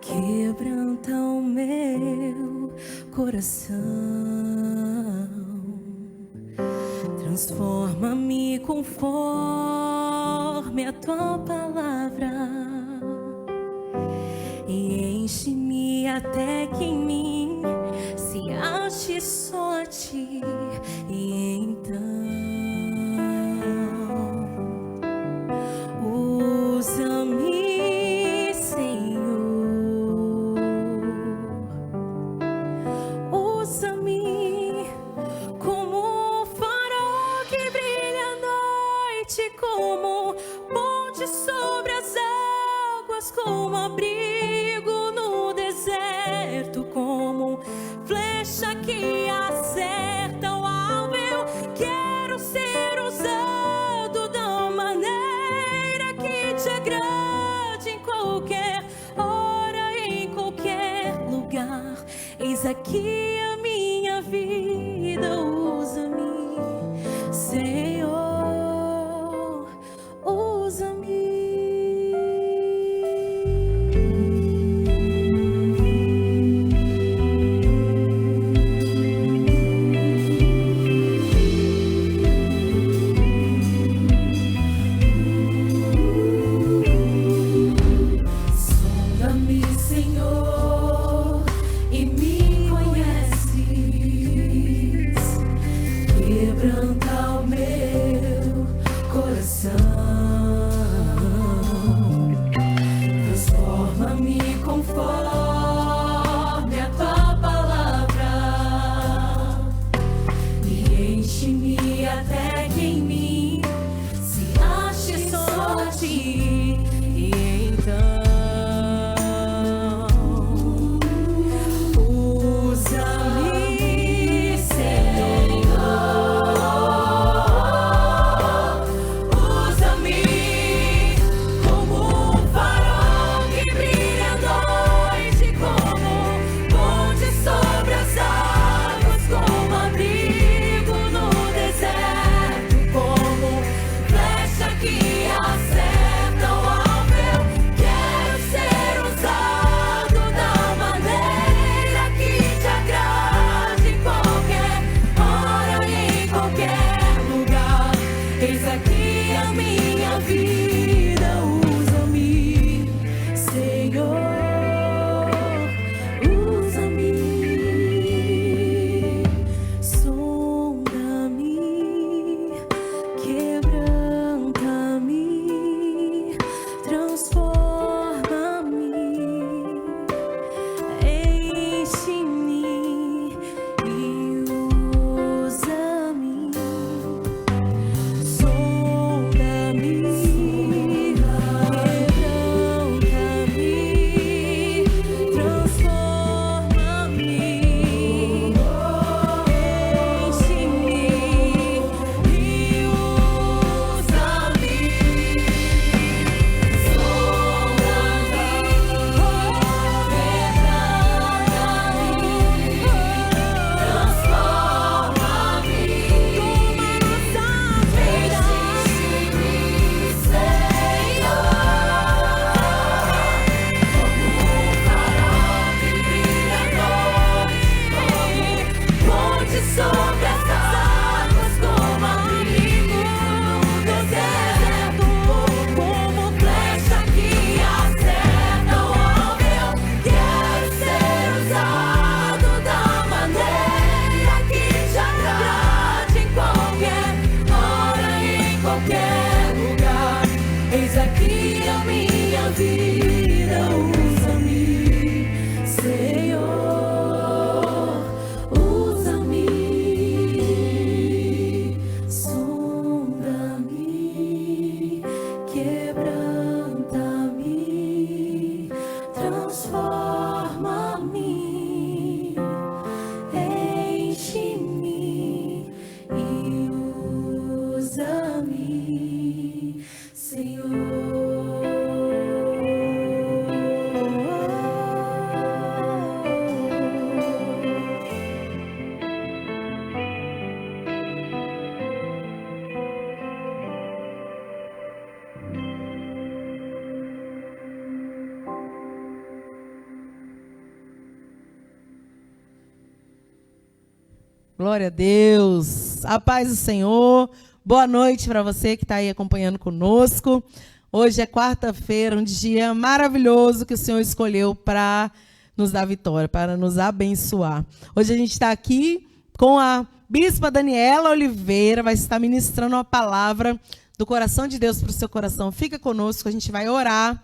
quebranta o meu coração, transforma-me conforme a tua palavra e enche-me até que em mim se ache só a ti. E então usa-me, Senhor, usa-me como um farol que brilha à noite, como ponte sobre as águas, como abrigo no deserto, como flecha que acerta o alvo. Eu quero ser usado da maneira que te agrade, em qualquer hora, em qualquer lugar. Eis aqui a minha vida, usa-me, Senhor, usa-me. Sonda-me, Senhor, e me conheces, quebranta o meu coração, transforma-me conforme a tua palavra e enche-me até que em mim se ache só a ti. E então usa-me, Senhor, usa-me como um farol que brilha à noite, como ponte sobre as águas, como abrigo no deserto, como flecha que acerta o alvo. Eu quero ser usado da maneira que te agrade, em qualquer hora e em qualquer lugar. Eis aqui a minha vida, usa-me, Senhor, usa-me, sonda-me, quebranta-me, transforma-me, enche-me e usa-me. Sonda-me, quebranta-me, transforma-me, enche-me e usa-me. Sobre essas águas, como abrigo no deserto, como flecha que acerta o alvo. Eu quero ser usado da maneira que te agrade, em qualquer hora e em qualquer lugar. Eis aqui a minha vida, usa-me, Senhor, usa-me, sonda-me, quebranta-me, transforma-me, enche-me e usa-me, Senhor. Glória a Deus. A paz do Senhor. Boa noite para você que está aí acompanhando conosco. Hoje é quarta-feira, um dia maravilhoso que o Senhor escolheu para nos dar vitória, para nos abençoar. Hoje a gente está aqui com a Bispa Daniela Oliveira, vai estar ministrando uma palavra do coração de Deus para o seu coração. Fica conosco, a gente vai orar.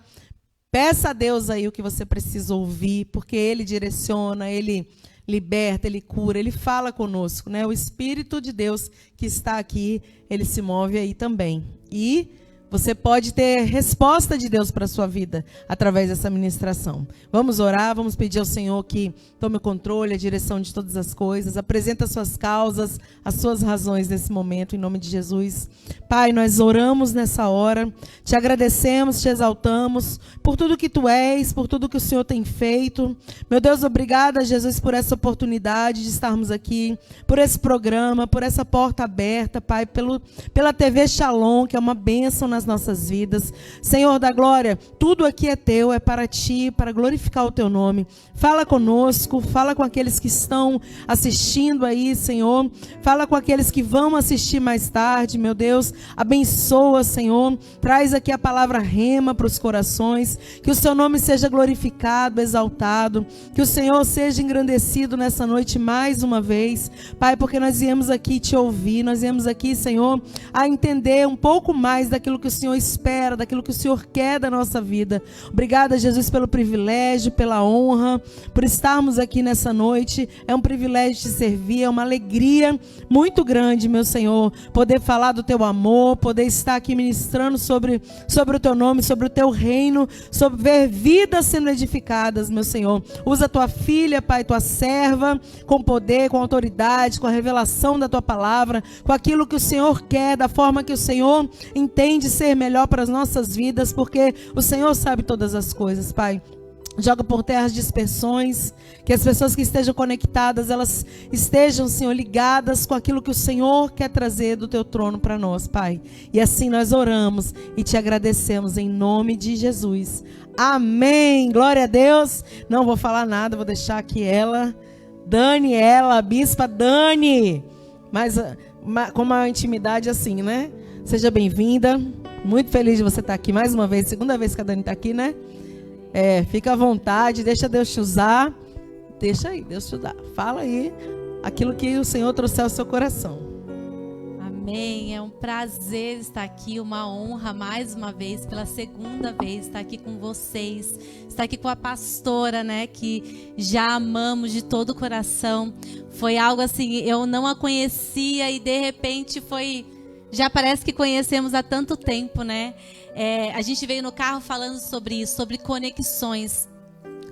Peça a Deus aí o que você precisa ouvir, porque Ele direciona, Ele liberta, Ele cura, Ele fala conosco, né? O Espírito de Deus que está aqui, Ele se move aí também. E você pode ter resposta de Deus para a sua vida através dessa ministração. Vamos orar, vamos pedir ao Senhor que tome o controle, a direção de todas as coisas. Apresenta as suas causas, as suas razões nesse momento, em nome de Jesus. Pai, nós oramos nessa hora, te agradecemos, te exaltamos por tudo que Tu és, por tudo que o Senhor tem feito. Meu Deus, obrigada, Jesus, por essa oportunidade de estarmos aqui, por esse programa, por essa porta aberta, Pai, pela TV Shalom, que é uma bênção nas nossas vidas. Senhor da glória, tudo aqui é Teu, é para Ti, para glorificar o Teu nome. Fala conosco, fala com aqueles que estão assistindo aí, Senhor. Fala com aqueles que vão assistir mais tarde, meu Deus. Abençoa, Senhor. Traz aqui a palavra rema para os corações. Que o Seu nome seja glorificado, exaltado. Que o Senhor seja engrandecido nessa noite mais uma vez. Pai, porque nós viemos aqui te ouvir, nós viemos aqui, Senhor, a entender um pouco mais daquilo que o Senhor espera, daquilo que o Senhor quer da nossa vida. Obrigada, Jesus, pelo privilégio, pela honra, por estarmos aqui nessa noite. É um privilégio te servir, é uma alegria muito grande, meu Senhor, poder falar do Teu amor, poder estar aqui ministrando sobre o Teu nome, sobre o Teu reino, sobre ver vidas sendo edificadas, meu Senhor. Usa Tua filha, Pai, Tua serva, com poder, com autoridade, com a revelação da Tua palavra, com aquilo que o Senhor quer, da forma que o Senhor entende ser melhor para as nossas vidas, porque o Senhor sabe todas as coisas, Pai. Joga por terra as dispersões, que as pessoas que estejam conectadas, elas estejam, Senhor, ligadas com aquilo que o Senhor quer trazer do Teu trono para nós, Pai. E assim nós oramos e Te agradecemos em nome de Jesus. Amém. Glória a Deus. Não vou falar nada, vou deixar aqui Daniela, a Bispa Dani. Mas com uma intimidade assim, né? Seja bem-vinda. Muito feliz de você estar aqui mais uma vez. Segunda vez que a Dani está aqui, né? Fica à vontade, deixa Deus te usar. Deixa aí, Deus te usar. Fala aí aquilo que o Senhor trouxe ao seu coração. Amém, é um prazer estar aqui, uma honra mais uma vez, pela segunda vez, estar aqui com vocês, estar aqui com a pastora, né, que já amamos de todo o coração. Foi algo assim, eu não a conhecia e de repente já parece que conhecemos há tanto tempo, né? A gente veio no carro falando sobre isso, sobre conexões.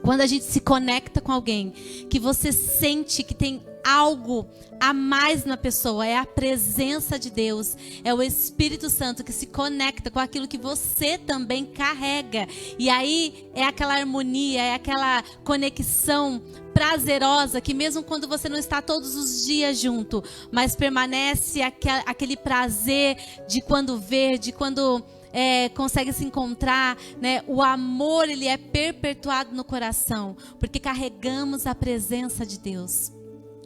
Quando a gente se conecta com alguém, que você sente que tem algo a mais na pessoa, é a presença de Deus, é o Espírito Santo que se conecta com aquilo que você também carrega. E aí é aquela harmonia, é aquela conexão prazerosa, que mesmo quando você não está todos os dias junto, mas permanece aquele prazer de quando vê, de quando consegue se encontrar, né? O amor, ele é perpetuado no coração, porque carregamos a presença de Deus.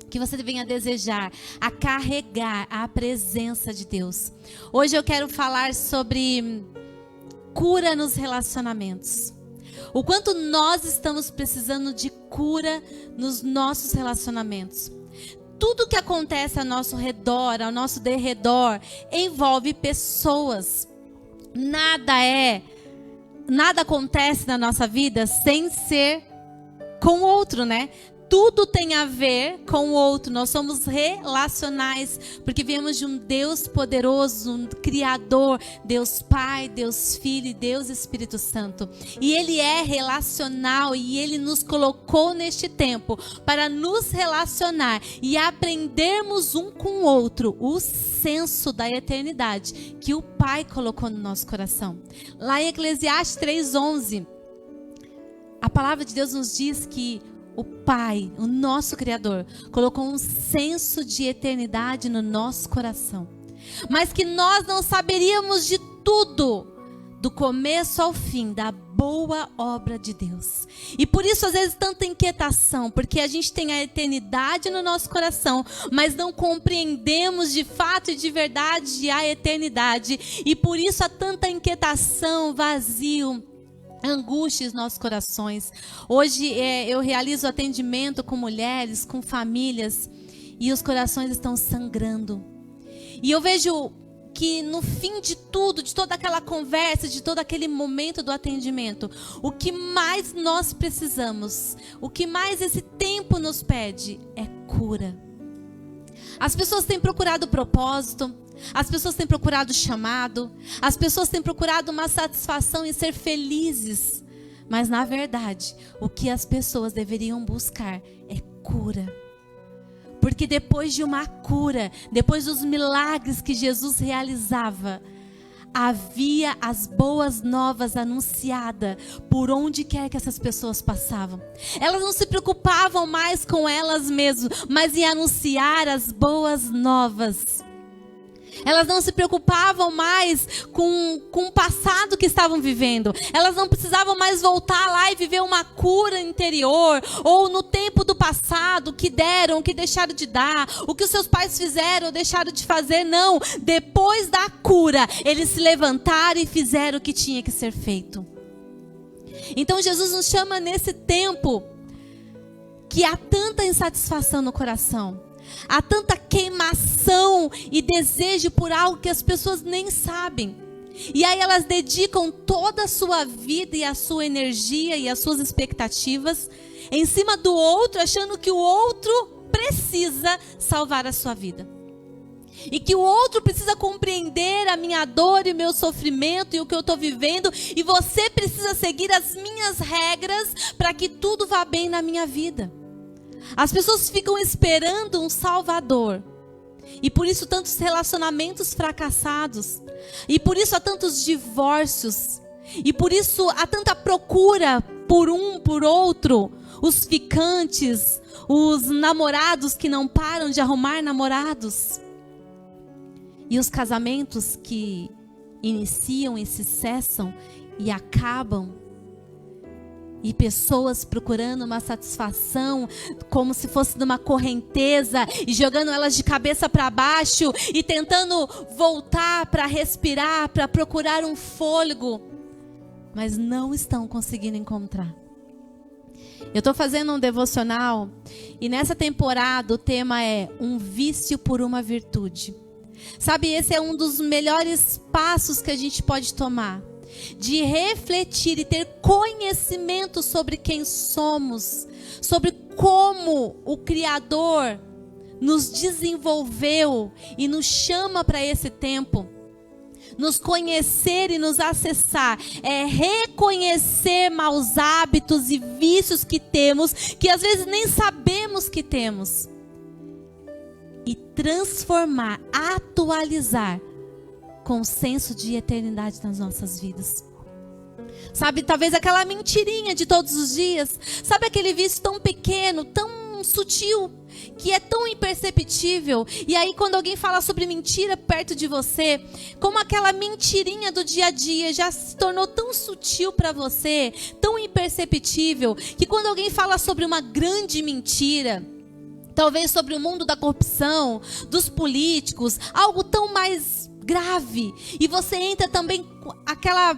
Que você venha desejar a carregar a presença de Deus. Hoje eu quero falar sobre cura nos relacionamentos. O quanto nós estamos precisando de cura nos nossos relacionamentos. Tudo que acontece ao nosso redor, ao nosso derredor, envolve pessoas. Nada acontece na nossa vida sem ser com o outro, né? Tudo tem a ver com o outro. Nós somos relacionais, porque viemos de um Deus poderoso, um Criador, Deus Pai, Deus Filho e Deus Espírito Santo. E Ele é relacional e Ele nos colocou neste tempo para nos relacionar e aprendermos um com o outro o senso da eternidade que o Pai colocou no nosso coração. Lá em Eclesiastes 3:11, a palavra de Deus nos diz que o Pai, o nosso Criador, colocou um senso de eternidade no nosso coração. Mas que nós não saberíamos de tudo, do começo ao fim, da boa boa obra de Deus. E por isso às vezes tanta inquietação, porque a gente tem a eternidade no nosso coração, mas não compreendemos de fato e de verdade a eternidade. E por isso há tanta inquietação, vazio, angústia em nossos corações. Hoje eu realizo atendimento com mulheres, com famílias, e os corações estão sangrando. E eu vejo que no fim de tudo, de toda aquela conversa, de todo aquele momento do atendimento, o que mais nós precisamos, o que mais esse tempo nos pede é cura. As pessoas têm procurado propósito, as pessoas têm procurado chamado, as pessoas têm procurado uma satisfação em ser felizes, mas na verdade, o que as pessoas deveriam buscar é cura. Porque depois de uma cura, depois dos milagres que Jesus realizava, havia as boas novas anunciadas por onde quer que essas pessoas passavam. Elas não se preocupavam mais com elas mesmas, mas em anunciar as boas novas. Elas não se preocupavam mais com o passado que estavam vivendo. Elas não precisavam mais voltar lá e viver uma cura interior. Ou no tempo do passado, o que deram, o que deixaram de dar. O que os seus pais fizeram ou deixaram de fazer. Não. Depois da cura, eles se levantaram e fizeram o que tinha que ser feito. Então Jesus nos chama nesse tempo que há tanta insatisfação no coração. Há tanta queimação e desejo por algo que as pessoas nem sabem. E aí elas dedicam toda a sua vida e a sua energia e as suas expectativas em cima do outro, achando que o outro precisa salvar a sua vida. E que o outro precisa compreender a minha dor e o meu sofrimento e o que eu estou vivendo. E você precisa seguir as minhas regras para que tudo vá bem na minha vida. As pessoas ficam esperando um salvador. E por isso tantos relacionamentos fracassados. E por isso há tantos divórcios. E por isso há tanta procura por um, por outro. Os ficantes, os namorados que não param de arrumar namorados. E os casamentos que iniciam e se cessam e acabam. E pessoas procurando uma satisfação como se fosse numa correnteza e jogando elas de cabeça para baixo e tentando voltar para respirar, para procurar um fôlego, mas não estão conseguindo encontrar. Eu estou fazendo um devocional e nessa temporada o tema é um vício por uma virtude. Sabe, esse é um dos melhores passos que a gente pode tomar. De refletir e ter conhecimento sobre quem somos, sobre como o Criador nos desenvolveu e nos chama para esse tempo. Nos conhecer e nos acessar é reconhecer maus hábitos e vícios que temos, que às vezes nem sabemos que temos. E transformar, atualizar com o senso de eternidade nas nossas vidas. Sabe, talvez aquela mentirinha de todos os dias. Sabe aquele vício tão pequeno, tão sutil, que é tão imperceptível. E aí quando alguém fala sobre mentira perto de você, como aquela mentirinha do dia a dia já se tornou tão sutil para você, tão imperceptível, que quando alguém fala sobre uma grande mentira, talvez sobre o mundo da corrupção, dos políticos, algo tão mais grave, e você entra também com aquela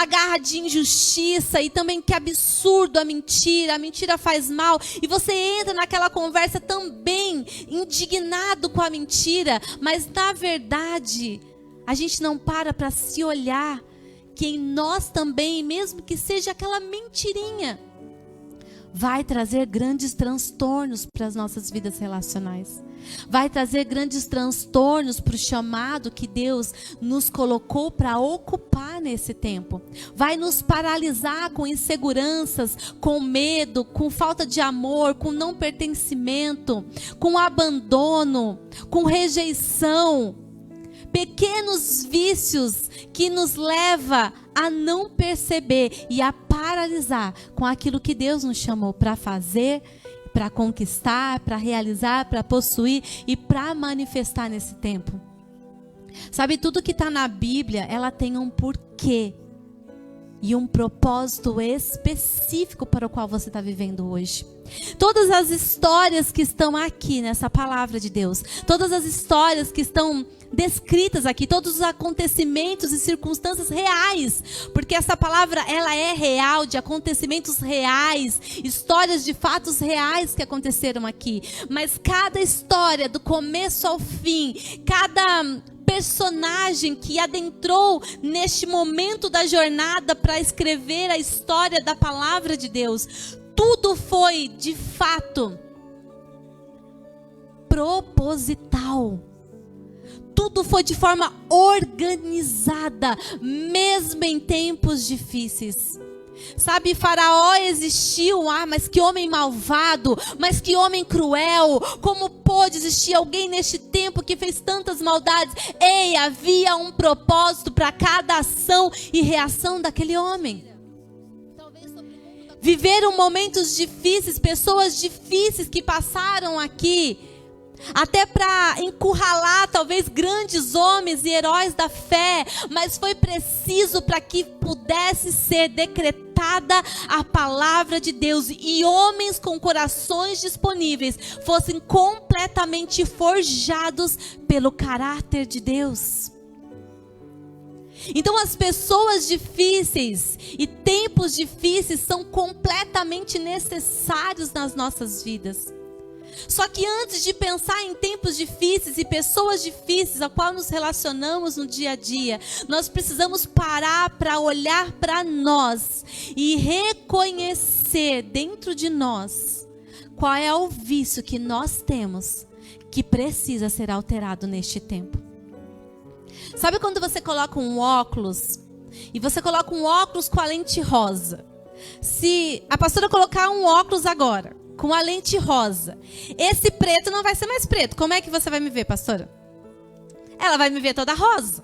garra de injustiça e também que absurdo a mentira faz mal, e você entra naquela conversa também indignado com a mentira, mas na verdade a gente não para se olhar que em nós também, mesmo que seja aquela mentirinha, vai trazer grandes transtornos para as nossas vidas relacionais. Vai trazer grandes transtornos para o chamado que Deus nos colocou para ocupar nesse tempo. Vai nos paralisar com inseguranças, com medo, com falta de amor, com não pertencimento, com abandono, com rejeição. Pequenos vícios que nos levam a não perceber e a paralisar com aquilo que Deus nos chamou para fazer, para conquistar, para realizar, para possuir e para manifestar nesse tempo. Sabe, tudo que está na Bíblia, ela tem um porquê. e um propósito específico para o qual você está vivendo hoje. Todas as histórias que estão aqui nessa palavra de Deus, todas as histórias que estão descritas aqui, todos os acontecimentos e circunstâncias reais, porque essa palavra ela é real, de acontecimentos reais, histórias de fatos reais que aconteceram aqui. Mas cada história, do começo ao fim, cada personagem que adentrou neste momento da jornada para escrever a história da palavra de Deus, tudo foi de fato proposital. Tudo foi de forma organizada, mesmo em tempos difíceis. Sabe, Faraó existiu, mas que homem malvado, mas que homem cruel. Como pôde existir alguém neste tempo que fez tantas maldades? Ei, havia um propósito para cada ação e reação daquele homem. Viveram momentos difíceis, pessoas difíceis que passaram aqui, até para encurralar talvez grandes homens e heróis da fé, mas foi preciso para que pudesse ser decretada a palavra de Deus e homens com corações disponíveis fossem completamente forjados pelo caráter de Deus. Então as pessoas difíceis e tempos difíceis são completamente necessários nas nossas vidas. Só que antes de pensar em tempos difíceis e pessoas difíceis a qual nos relacionamos no dia a dia, nós precisamos parar para olhar para nós e reconhecer dentro de nós qual é o vício que nós temos que precisa ser alterado neste tempo. Sabe quando você coloca um óculos e você coloca um óculos com a lente rosa? Se a pastora colocar um óculos agora com a lente rosa, esse preto não vai ser mais preto. Como é que você vai me ver, pastora? Ela vai me ver toda rosa.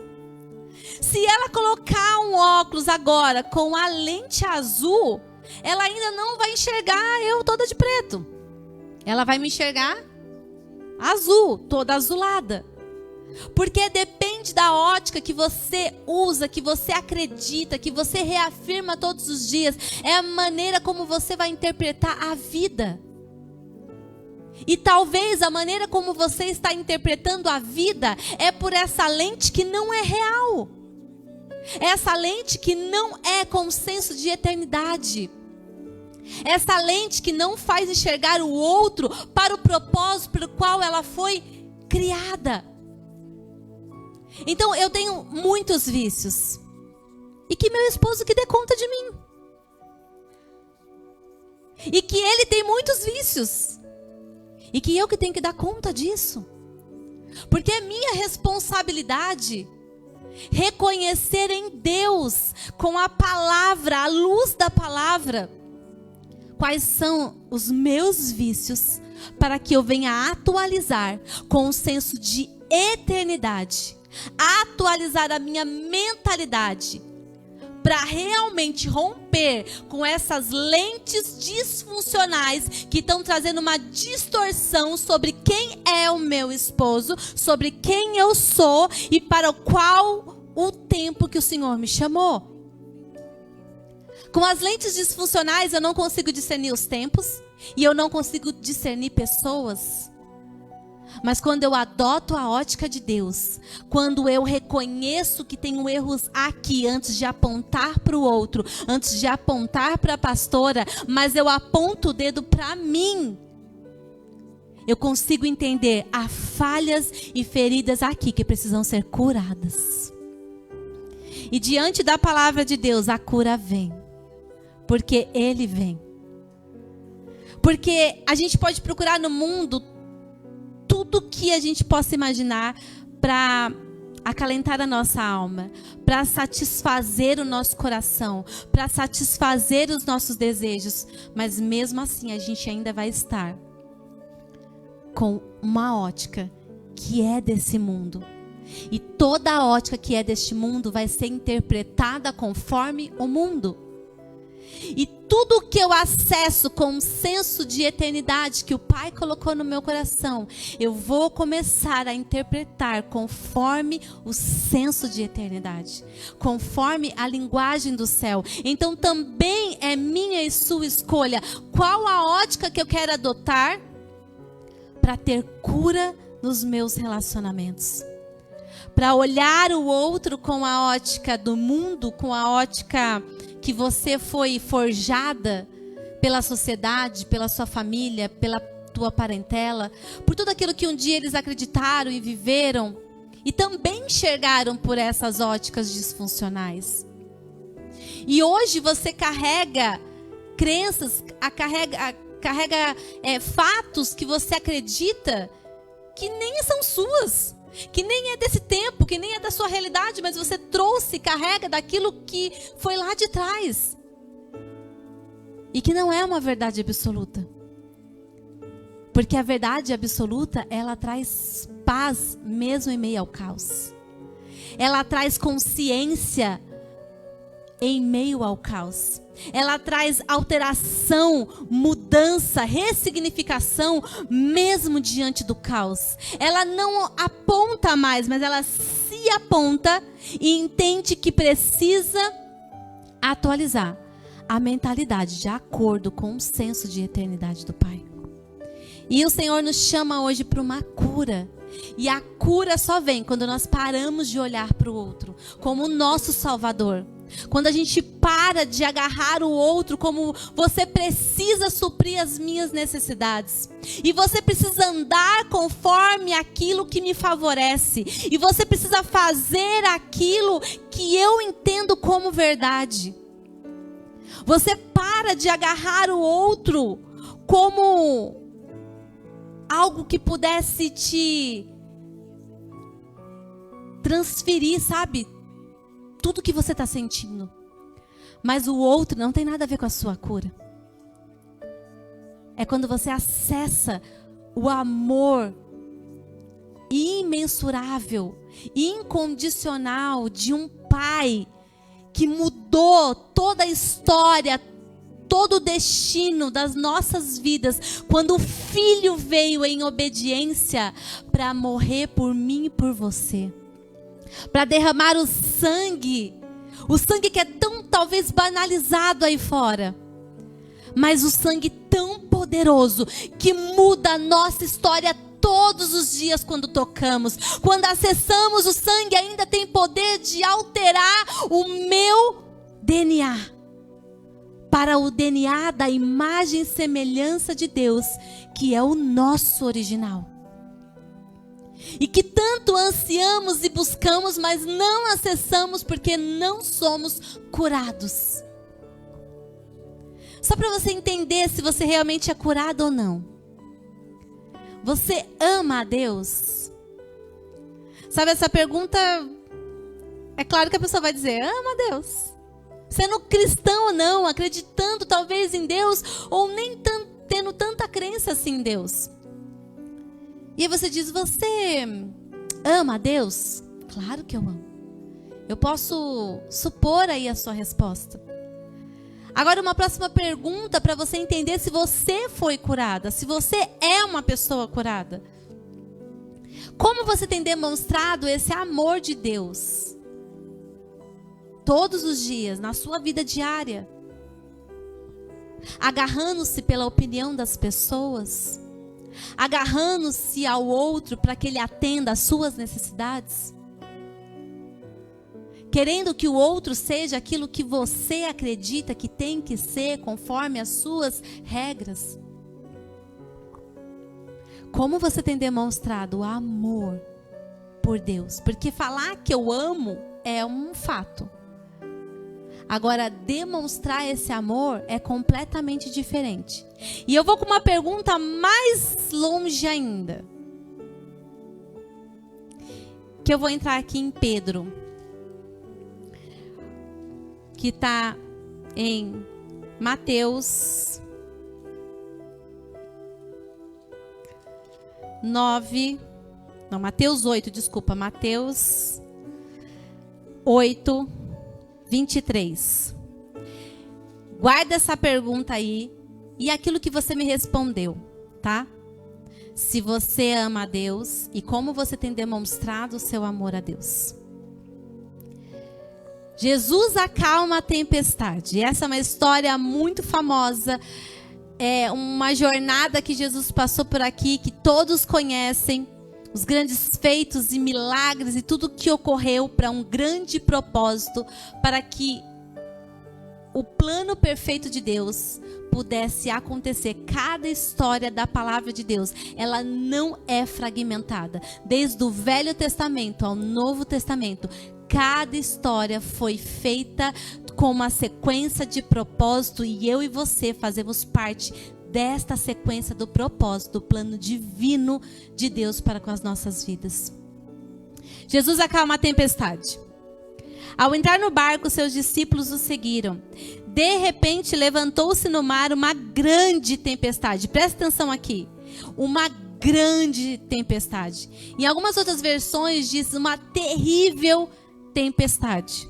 Se ela colocar um óculos agora com a lente azul, ela ainda não vai enxergar eu toda de preto. Ela vai me enxergar azul, toda azulada. Porque depende da ótica que você usa, que você acredita, que você reafirma todos os dias. É a maneira como você vai interpretar a vida. E talvez a maneira como você está interpretando a vida é por essa lente que não é real. Essa lente que não é com senso de eternidade. Essa lente que não faz enxergar o outro para o propósito pelo qual ela foi criada. Então eu tenho muitos vícios. E que meu esposo que dê conta de mim. E que ele tem muitos vícios. E que eu que tenho que dar conta disso. Porque é minha responsabilidade reconhecer em Deus, com a palavra, a luz da palavra, quais são os meus vícios, para que eu venha atualizar com um senso de eternidade. Atualizar a minha mentalidade para realmente romper com essas lentes disfuncionais que estão trazendo uma distorção sobre quem é o meu esposo, sobre quem eu sou e para o qual o tempo que o Senhor me chamou. Com as lentes disfuncionais eu não consigo discernir os tempos e eu não consigo discernir pessoas. Mas quando eu adoto a ótica de Deus, quando eu reconheço que tenho erros aqui, antes de apontar para o outro, antes de apontar para a pastora, mas eu aponto o dedo para mim, eu consigo entender há falhas e feridas aqui que precisam ser curadas. E diante da palavra de Deus, a cura vem, porque Ele vem. Porque a gente pode procurar no mundo tudo que a gente possa imaginar para acalentar a nossa alma, para satisfazer o nosso coração, para satisfazer os nossos desejos, mas mesmo assim a gente ainda vai estar com uma ótica que é desse mundo. E toda a ótica que é deste mundo vai ser interpretada conforme o mundo. E tudo que eu acesso com um senso de eternidade que o Pai colocou no meu coração, eu vou começar a interpretar conforme o senso de eternidade, conforme a linguagem do céu. Então também é minha e sua escolha qual a ótica que eu quero adotar para ter cura nos meus relacionamentos. Para olhar o outro com a ótica do mundo, com a ótica que você foi forjada pela sociedade, pela sua família, pela tua parentela, por tudo aquilo que um dia eles acreditaram e viveram, e também enxergaram por essas óticas disfuncionais. E hoje você carrega crenças, carrega fatos que você acredita que nem são suas, que nem é desse tempo, que nem é da sua realidade, mas você trouxe, carrega daquilo que foi lá de trás. E que não é uma verdade absoluta. Porque a verdade absoluta, ela traz paz mesmo em meio ao caos. Ela traz consciência em meio ao caos. Ela traz alteração, mudança, ressignificação, mesmo diante do caos. Ela não aponta mais, mas ela se aponta e entende que precisa atualizar a mentalidade de acordo com o senso de eternidade do Pai. E o Senhor nos chama hoje para uma cura. E a cura só vem quando nós paramos de olhar para o outro como o nosso Salvador. Quando a gente para de agarrar o outro como você precisa suprir as minhas necessidades. E você precisa andar conforme aquilo que me favorece. E você precisa fazer aquilo que eu entendo como verdade. Você para de agarrar o outro como algo que pudesse te transferir, sabe? Tudo que você está sentindo. Mas o outro não tem nada a ver com a sua cura. É quando você acessa o amor imensurável, incondicional de um Pai que mudou toda a história, todo o destino das nossas vidas, quando o Filho veio em obediência para morrer por mim e por você. Para derramar o sangue que é tão talvez banalizado aí fora, mas o sangue tão poderoso que muda a nossa história todos os dias quando tocamos. Quando acessamos, o sangue ainda tem poder de alterar o meu DNA para o DNA da imagem e semelhança de Deus, que é o nosso original. E que tanto ansiamos e buscamos, mas não acessamos porque não somos curados. Só para você entender se você realmente é curado ou não. Você ama a Deus? Sabe, essa pergunta, é claro que a pessoa vai dizer, ama a Deus. Sendo cristão ou não, acreditando talvez em Deus, ou nem tendo tanta crença assim em Deus. E aí você diz, você ama a Deus? Claro que eu amo. Eu posso supor aí a sua resposta. Agora uma próxima pergunta para você entender se você foi curada, se você é uma pessoa curada. Como você tem demonstrado esse amor de Deus? Todos os dias, na sua vida diária. Agarrando-se pela opinião das pessoas. Agarrando-se ao outro para que ele atenda às suas necessidades. Querendo que o outro seja aquilo que você acredita que tem que ser conforme as suas regras. Como você tem demonstrado o amor por Deus? Porque falar que eu amo é um fato. Agora, demonstrar esse amor é completamente diferente. E eu vou com uma pergunta mais longe ainda. Que eu vou entrar aqui em Pedro. Que está em Mateus 9. Não, Mateus 8, desculpa. Mateus 8, 23. Guarda essa pergunta aí e aquilo que você me respondeu, tá? Se você ama a Deus e como você tem demonstrado o seu amor a Deus. Jesus acalma a tempestade. Essa é uma história muito famosa. É uma jornada que Jesus passou por aqui, que todos conhecem. Os grandes feitos e milagres e tudo que ocorreu para um grande propósito, para que o plano perfeito de Deus pudesse acontecer. Cada história da palavra de Deus, ela não é fragmentada. Desde o Velho Testamento ao Novo Testamento, cada história foi feita com uma sequência de propósito e eu e você fazemos parte desta sequência do propósito, do plano divino de Deus para com as nossas vidas. Jesus acalma a tempestade. Ao entrar no barco, seus discípulos o seguiram. De repente, levantou-se no mar uma grande tempestade. Presta atenção aqui. Uma grande tempestade. Em algumas outras versões diz uma terrível tempestade.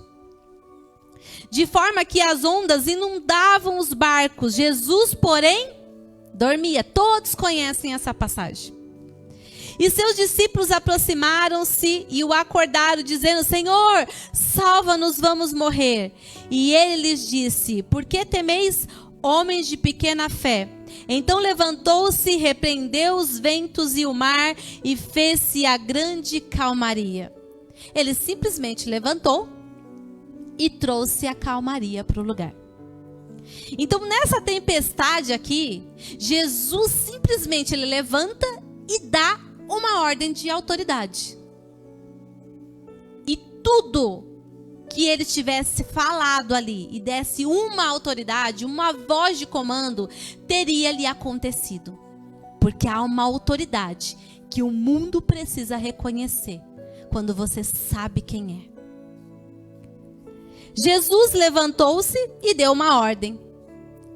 De forma que as ondas inundavam os barcos. Jesus, porém, dormia. Todos conhecem essa passagem. E seus discípulos aproximaram-se e o acordaram, dizendo: Senhor, salva-nos, vamos morrer. E ele lhes disse: Por que temeis, homens de pequena fé? Então levantou-se, repreendeu os ventos e o mar, e fez-se a grande calmaria. Ele simplesmente levantou e trouxe a calmaria para o lugar. Então, nessa tempestade aqui, Jesus simplesmente ele levanta e dá uma ordem de autoridade. E tudo que ele tivesse falado ali e desse uma autoridade, uma voz de comando, teria lhe acontecido. Porque há uma autoridade que o mundo precisa reconhecer quando você sabe quem é. Jesus levantou-se e deu uma ordem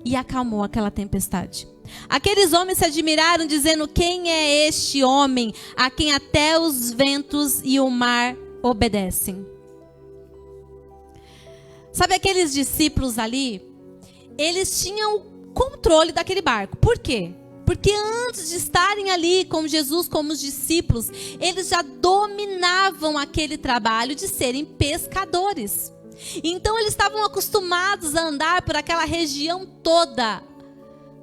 e acalmou aquela tempestade. Aqueles homens se admiraram, dizendo: Quem é este homem a quem até os ventos e o mar obedecem? Sabe, aqueles discípulos ali, eles tinham o controle daquele barco. Por quê? Porque antes de estarem ali com Jesus, como os discípulos, eles já dominavam aquele trabalho de serem pescadores. Então eles estavam acostumados a andar por aquela região toda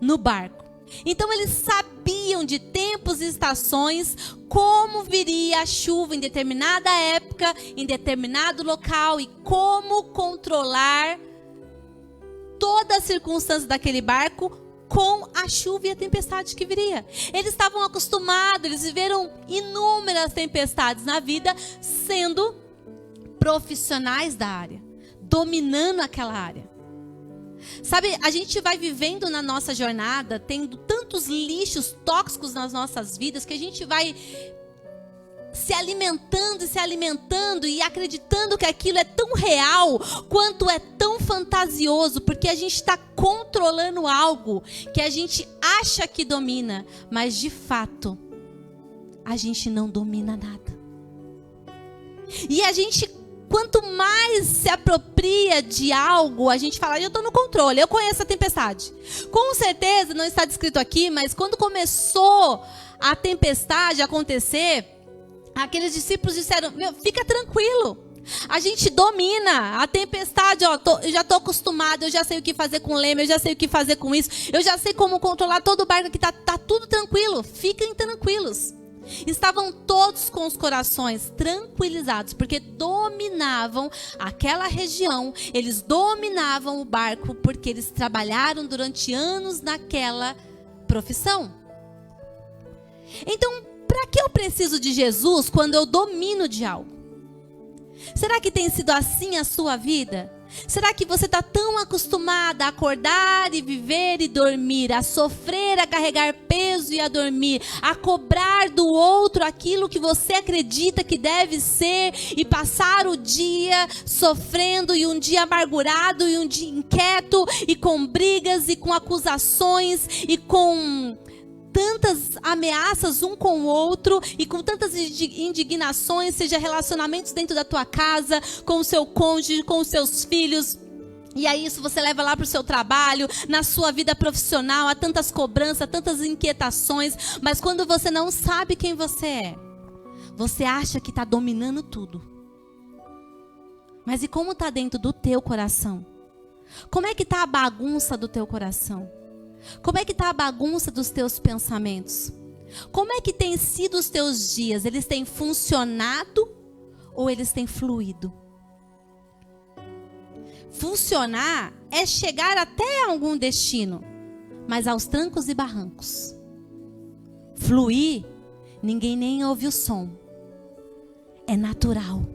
no barco. Então eles sabiam de tempos e estações, como viria a chuva em determinada época, em determinado local, e como controlar toda a circunstância daquele barco com a chuva e a tempestade que viria. Eles estavam acostumados, eles viveram inúmeras tempestades na vida, sendo profissionais da área, dominando aquela área. Sabe, a gente vai vivendo na nossa jornada, tendo tantos lixos tóxicos nas nossas vidas, que a gente vai se alimentando e acreditando que aquilo é tão real quanto é tão fantasioso, porque a gente está controlando algo que a gente acha que domina, mas de fato a gente não domina nada. E a gente, quanto mais se apropria de algo, a gente fala: eu estou no controle, eu conheço a tempestade. Com certeza, não está descrito aqui, mas quando começou a tempestade a acontecer, aqueles discípulos disseram: fica tranquilo, a gente domina a tempestade, eu já estou acostumado, eu já sei o que fazer com o leme, eu já sei o que fazer com isso, eu já sei como controlar todo o barco aqui, tá tudo tranquilo, fiquem tranquilos. Estavam todos com os corações tranquilizados, porque dominavam aquela região, eles dominavam o barco, porque eles trabalharam durante anos naquela profissão. Então, para que eu preciso de Jesus quando eu domino de algo? Será que tem sido assim a sua vida? Será que você está tão acostumada a acordar e viver e dormir, a sofrer, a carregar peso e a dormir, a cobrar do outro aquilo que você acredita que deve ser e passar o dia sofrendo, e um dia amargurado, e um dia inquieto, e com brigas e com acusações e com tantas ameaças um com o outro e com tantas indignações, seja relacionamentos dentro da tua casa, com o seu cônjuge, com os seus filhos, E aí isso você leva lá para o seu trabalho, na sua vida profissional, há tantas cobranças, tantas inquietações. Mas quando você não sabe quem você é, você acha que está dominando tudo. Mas e como está dentro do teu coração? Como é que está a bagunça do teu coração? Como é que está a bagunça dos teus pensamentos? Como é que têm sido os teus dias? Eles têm funcionado ou eles têm fluído? Funcionar é chegar até algum destino, mas aos trancos e barrancos. Fluir, ninguém nem ouve o som. É natural.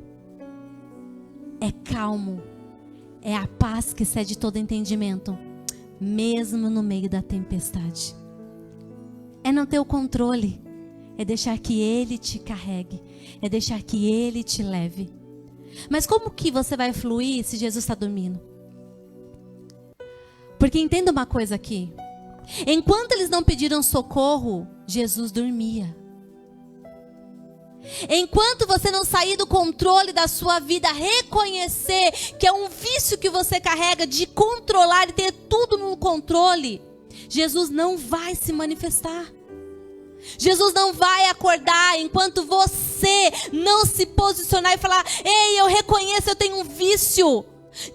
É calmo. É a paz que excede todo entendimento, mesmo no meio da tempestade. É não ter o controle. É deixar que Ele te carregue. É deixar que Ele te leve. Mas como que você vai fluir se Jesus está dormindo? Porque entenda uma coisa aqui. Enquanto eles não pediram socorro, Jesus dormia. Enquanto você não sair do controle da sua vida, reconhecer que é um vício que você carrega de controlar e ter tudo no controle, Jesus não vai se manifestar. Jesus não vai acordar enquanto você não se posicionar e falar: ei, eu reconheço, eu tenho um vício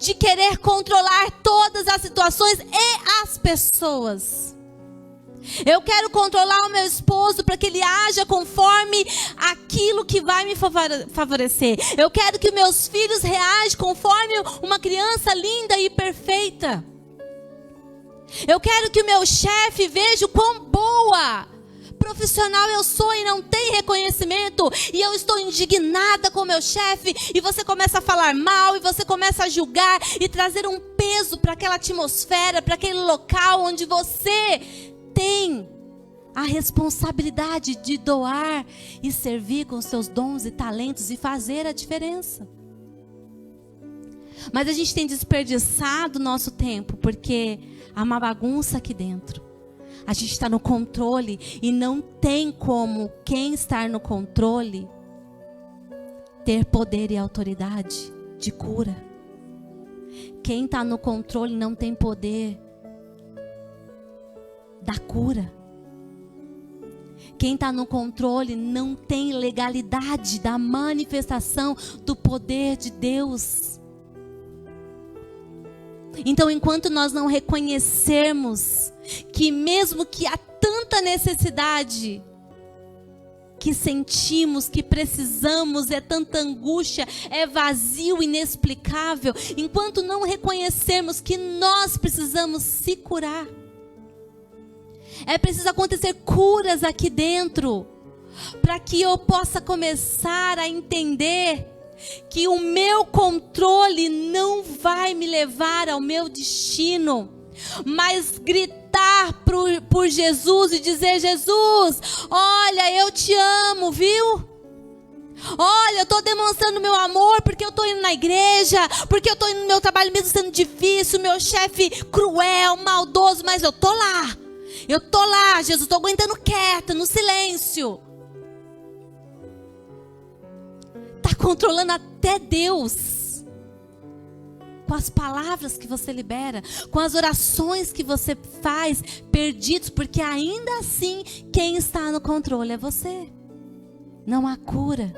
de querer controlar todas as situações e as pessoas. Eu quero controlar o meu esposo para que ele haja conforme aquilo que vai me favorecer. Eu quero que meus filhos reajam conforme uma criança linda e perfeita. Eu quero que o meu chefe veja o quão boa profissional eu sou e não tem reconhecimento, e eu estou indignada com o meu chefe, e você começa a falar mal, e você começa a julgar e trazer um peso para aquela atmosfera, para aquele local onde você tem a responsabilidade de doar e servir com seus dons e talentos e fazer a diferença. Mas a gente tem desperdiçado o nosso tempo porque há uma bagunça aqui dentro. A gente está no controle e não tem como quem está no controle ter poder e autoridade de cura. Quem está no controle não tem poder da cura. Quem está no controle não tem legalidade da manifestação do poder de Deus. Então, enquanto nós não reconhecermos que mesmo que há tanta necessidade que sentimos, que precisamos, é tanta angústia, é vazio, inexplicável, enquanto não reconhecermos que nós precisamos se curar, é preciso acontecer curas aqui dentro, para que eu possa começar a entender que o meu controle não vai me levar ao meu destino, mas gritar por Jesus e dizer: Jesus, olha, eu te amo, viu? Olha, eu estou demonstrando meu amor porque eu estou indo na igreja, porque eu estou indo no meu trabalho mesmo sendo difícil, meu chefe cruel, maldoso, mas eu estou lá. Eu estou lá, Jesus, estou aguentando quieta, no silêncio. Está controlando até Deus. Com as palavras que você libera, com as orações que você faz, perdidos, porque ainda assim, quem está no controle é você. Não há cura.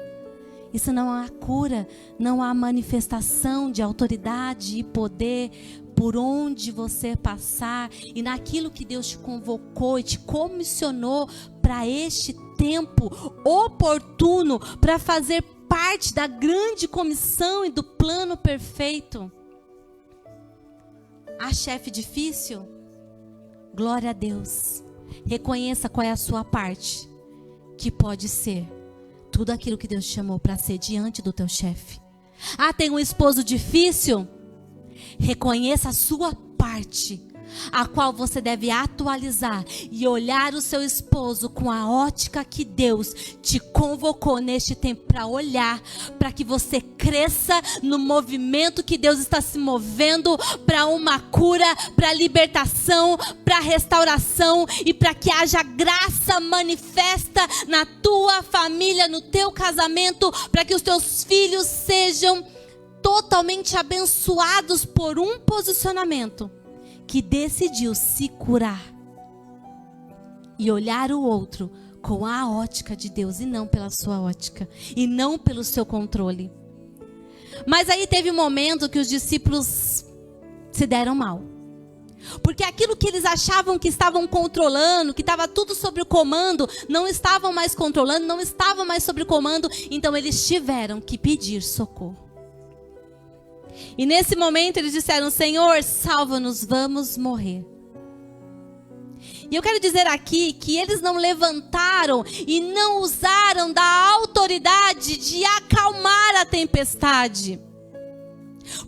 E se não há cura, não há manifestação de autoridade e poder por onde você passar e naquilo que Deus te convocou e te comissionou para este tempo oportuno, para fazer parte da grande comissão e do plano perfeito. A chefe difícil? Glória a Deus. Reconheça qual é a sua parte, que pode ser tudo aquilo que Deus te chamou para ser diante do teu chefe. Ah, tem um esposo difícil? Reconheça a sua parte, a qual você deve atualizar e olhar o seu esposo com a ótica que Deus te convocou neste tempo para olhar, para que você cresça no movimento que Deus está se movendo para uma cura, para libertação, para restauração e para que haja graça manifesta na tua família, no teu casamento, para que os teus filhos sejam totalmente abençoados por um posicionamento que decidiu se curar e olhar o outro com a ótica de Deus e não pela sua ótica e não pelo seu controle. Mas aí teve um momento que os discípulos se deram mal. Porque aquilo que eles achavam que estavam controlando, que estava tudo sob o comando, não estavam mais controlando, não estavam mais sob o comando, então eles tiveram que pedir socorro. E nesse momento eles disseram: Senhor, salva-nos, vamos morrer. E eu quero dizer aqui que eles não levantaram e não usaram da autoridade de acalmar a tempestade.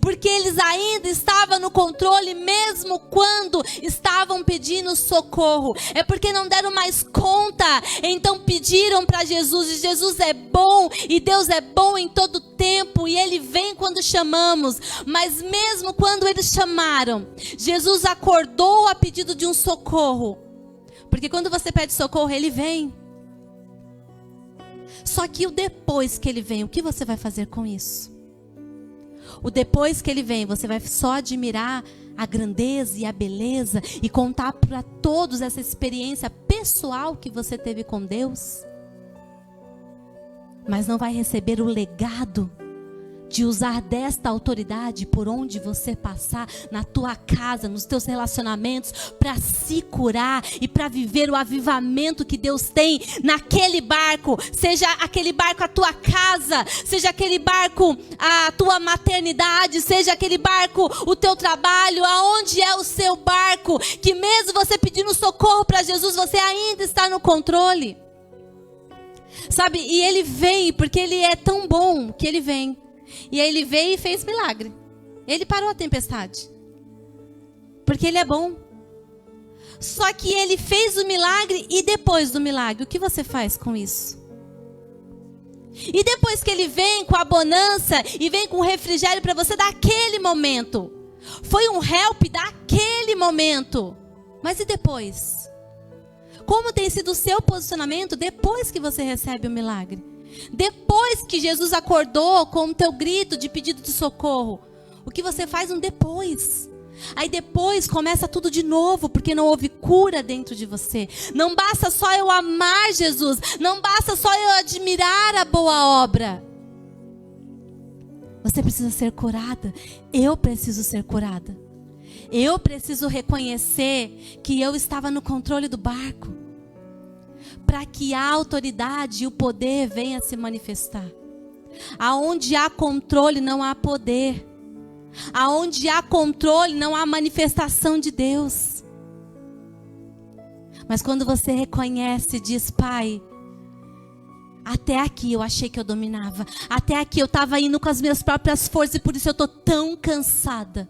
Porque eles ainda estavam no controle mesmo quando estavam pedindo socorro. É porque não deram mais conta, então pediram para Jesus. E Jesus é bom, e Deus é bom em todo tempo, e Ele vem quando chamamos. Mas mesmo quando eles chamaram, Jesus acordou a pedido de um socorro. Porque quando você pede socorro, Ele vem. Só que o depois que Ele vem, o que você vai fazer com isso? O depois que Ele vem, você vai só admirar a grandeza e a beleza e contar para todos essa experiência pessoal que você teve com Deus? Mas não vai receber o legado de usar desta autoridade por onde você passar, na tua casa, nos teus relacionamentos, para se curar e para viver o avivamento que Deus tem naquele barco. Seja aquele barco a tua casa, seja aquele barco a tua maternidade, seja aquele barco o teu trabalho, aonde é o seu barco, que mesmo você pedindo socorro para Jesus, você ainda está no controle. Sabe, e Ele vem, porque Ele é tão bom que Ele vem. E aí Ele veio e fez milagre. Ele parou a tempestade. Porque Ele é bom. Só que Ele fez o milagre, e depois do milagre, o que você faz com isso? E depois que Ele vem com a bonança e vem com o refrigério para você daquele momento. Foi um help daquele momento. Mas e depois? Como tem sido o seu posicionamento depois que você recebe o milagre? Depois que Jesus acordou com o teu grito de pedido de socorro, o que você faz no depois? Aí depois começa tudo de novo, porque não houve cura dentro de você. Não basta só eu amar Jesus, não basta só eu admirar a boa obra. Você precisa ser curada. Eu preciso ser curada. Eu preciso reconhecer que eu estava no controle do barco, para que a autoridade e o poder venham a se manifestar. Aonde há controle não há poder. Aonde há controle não há manifestação de Deus. Mas quando você reconhece e diz: Pai, até aqui eu achei que eu dominava. Até aqui eu estava indo com as minhas próprias forças, e por isso eu estou tão cansada.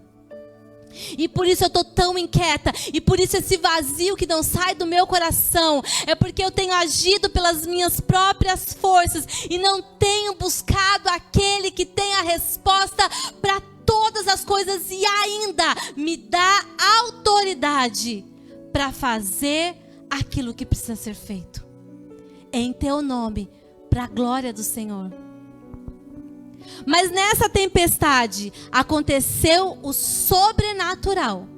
E por isso eu estou tão inquieta. E por isso esse vazio que não sai do meu coração. É porque eu tenho agido pelas minhas próprias forças e não tenho buscado aquele que tem a resposta para todas as coisas, e ainda me dá autoridade para fazer aquilo que precisa ser feito em teu nome, para a glória do Senhor. Mas nessa tempestade aconteceu o sobrenatural,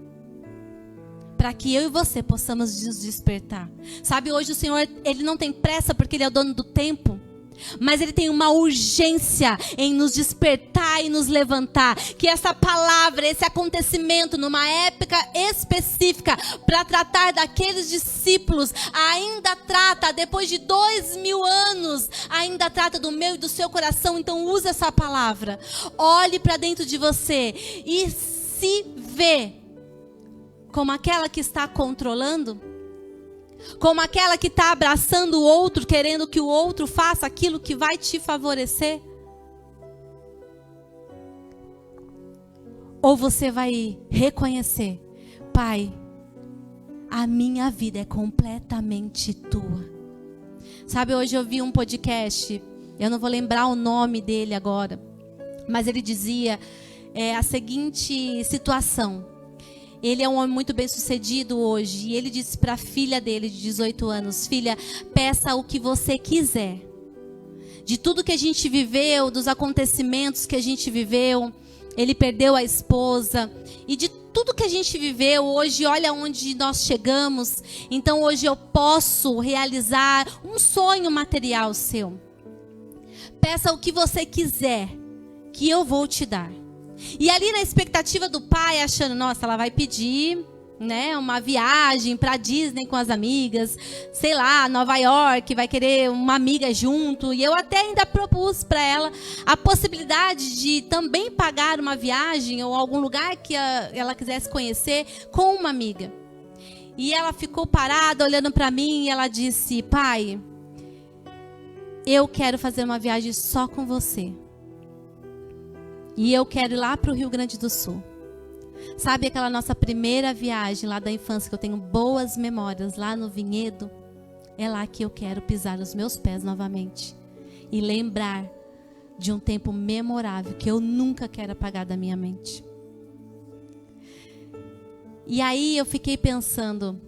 para que eu e você possamos nos despertar. Sabe, hoje o Senhor, Ele não tem pressa porque Ele é o dono do tempo, mas Ele tem uma urgência em nos despertar e nos levantar. Que essa palavra, esse acontecimento numa época específica, para tratar daqueles discípulos, ainda trata, depois de 2000 anos, ainda trata do meu e do seu coração. Então use essa palavra. Olhe para dentro de você e se vê como aquela que está controlando, como aquela que está abraçando o outro, querendo que o outro faça aquilo que vai te favorecer? Ou você vai reconhecer: Pai, a minha vida é completamente tua. Sabe, hoje eu vi um podcast, eu não vou lembrar o nome dele agora, mas ele dizia a seguinte situação. Ele é um homem muito bem sucedido hoje, e ele disse para a filha dele de 18 anos: Filha, peça o que você quiser. de tudo que a gente viveu, dos acontecimentos que a gente viveu. Ele perdeu a esposa. E de tudo que a gente viveu, hoje olha onde nós chegamos. Então hoje eu posso realizar um sonho material seu. Peça o que você quiser, que eu vou te dar. E ali na expectativa do pai, achando, nossa, ela vai pedir, né, uma viagem para Disney com as amigas, sei lá, Nova York, vai querer uma amiga junto. E eu até ainda propus para ela a possibilidade de também pagar uma viagem ou algum lugar que ela quisesse conhecer com uma amiga. E ela ficou parada olhando para mim e ela disse, pai, eu quero fazer uma viagem só com você. E eu quero ir lá para o Rio Grande do Sul. Sabe aquela nossa primeira viagem lá da infância, que eu tenho boas memórias, lá no Vinhedo? É lá que eu quero pisar os meus pés novamente. E lembrar de um tempo memorável que eu nunca quero apagar da minha mente. E aí eu fiquei pensando,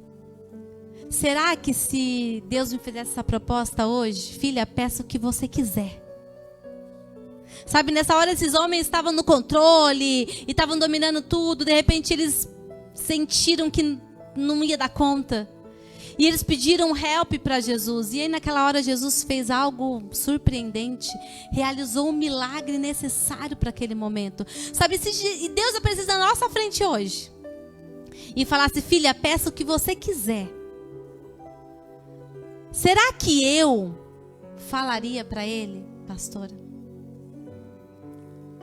será que se Deus me fizesse essa proposta hoje, filha, peça o que você quiser. Sabe, nessa hora esses homens estavam no controle e estavam dominando tudo. De repente eles sentiram que não ia dar conta. E eles pediram help para Jesus. E aí naquela hora Jesus fez algo surpreendente. Realizou o milagre necessário para aquele momento. Sabe, se Deus aparecesse na nossa frente hoje e falasse, filha, peça o que você quiser. Será que eu falaria para ele, pastora,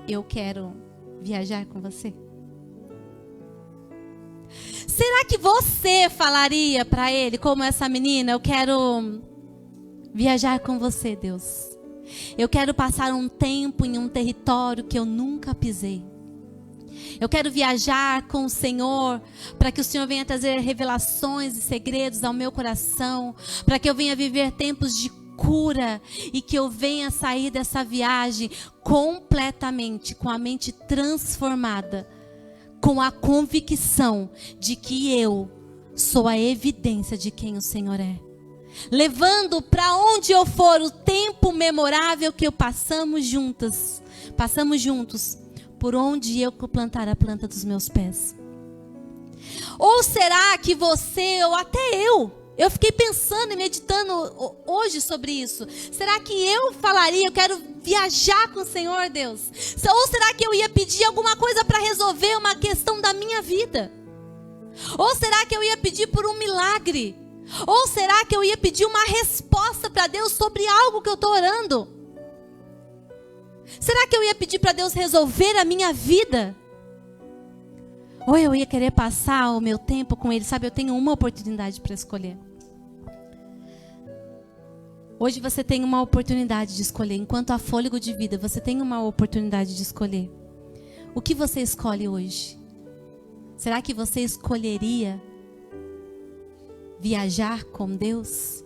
eu quero viajar com você? Será que você falaria para ele, como essa menina, eu quero viajar com você, Deus? Eu quero passar um tempo em um território que eu nunca pisei. Eu quero viajar com o Senhor, para que o Senhor venha trazer revelações e segredos ao meu coração, para que eu venha viver tempos de cura e que eu venha sair dessa viagem completamente com a mente transformada, com a convicção de que eu sou a evidência de quem o Senhor é, levando para onde eu for o tempo memorável que eu passamos juntos, por onde eu plantar a planta dos meus pés. Ou será que você, ou até eu fiquei pensando e meditando hoje sobre isso. Será que eu falaria, eu quero viajar com o Senhor, Deus? Ou será que eu ia pedir alguma coisa para resolver uma questão da minha vida? Ou será que eu ia pedir por um milagre? Ou será que eu ia pedir uma resposta para Deus sobre algo que eu estou orando? Será que eu ia pedir para Deus resolver a minha vida? Ou eu ia querer passar o meu tempo com Ele? Sabe, eu tenho uma oportunidade para escolher. Hoje você tem uma oportunidade de escolher. Enquanto há fôlego de vida, você tem uma oportunidade de escolher. O que você escolhe hoje? Será que você escolheria viajar com Deus?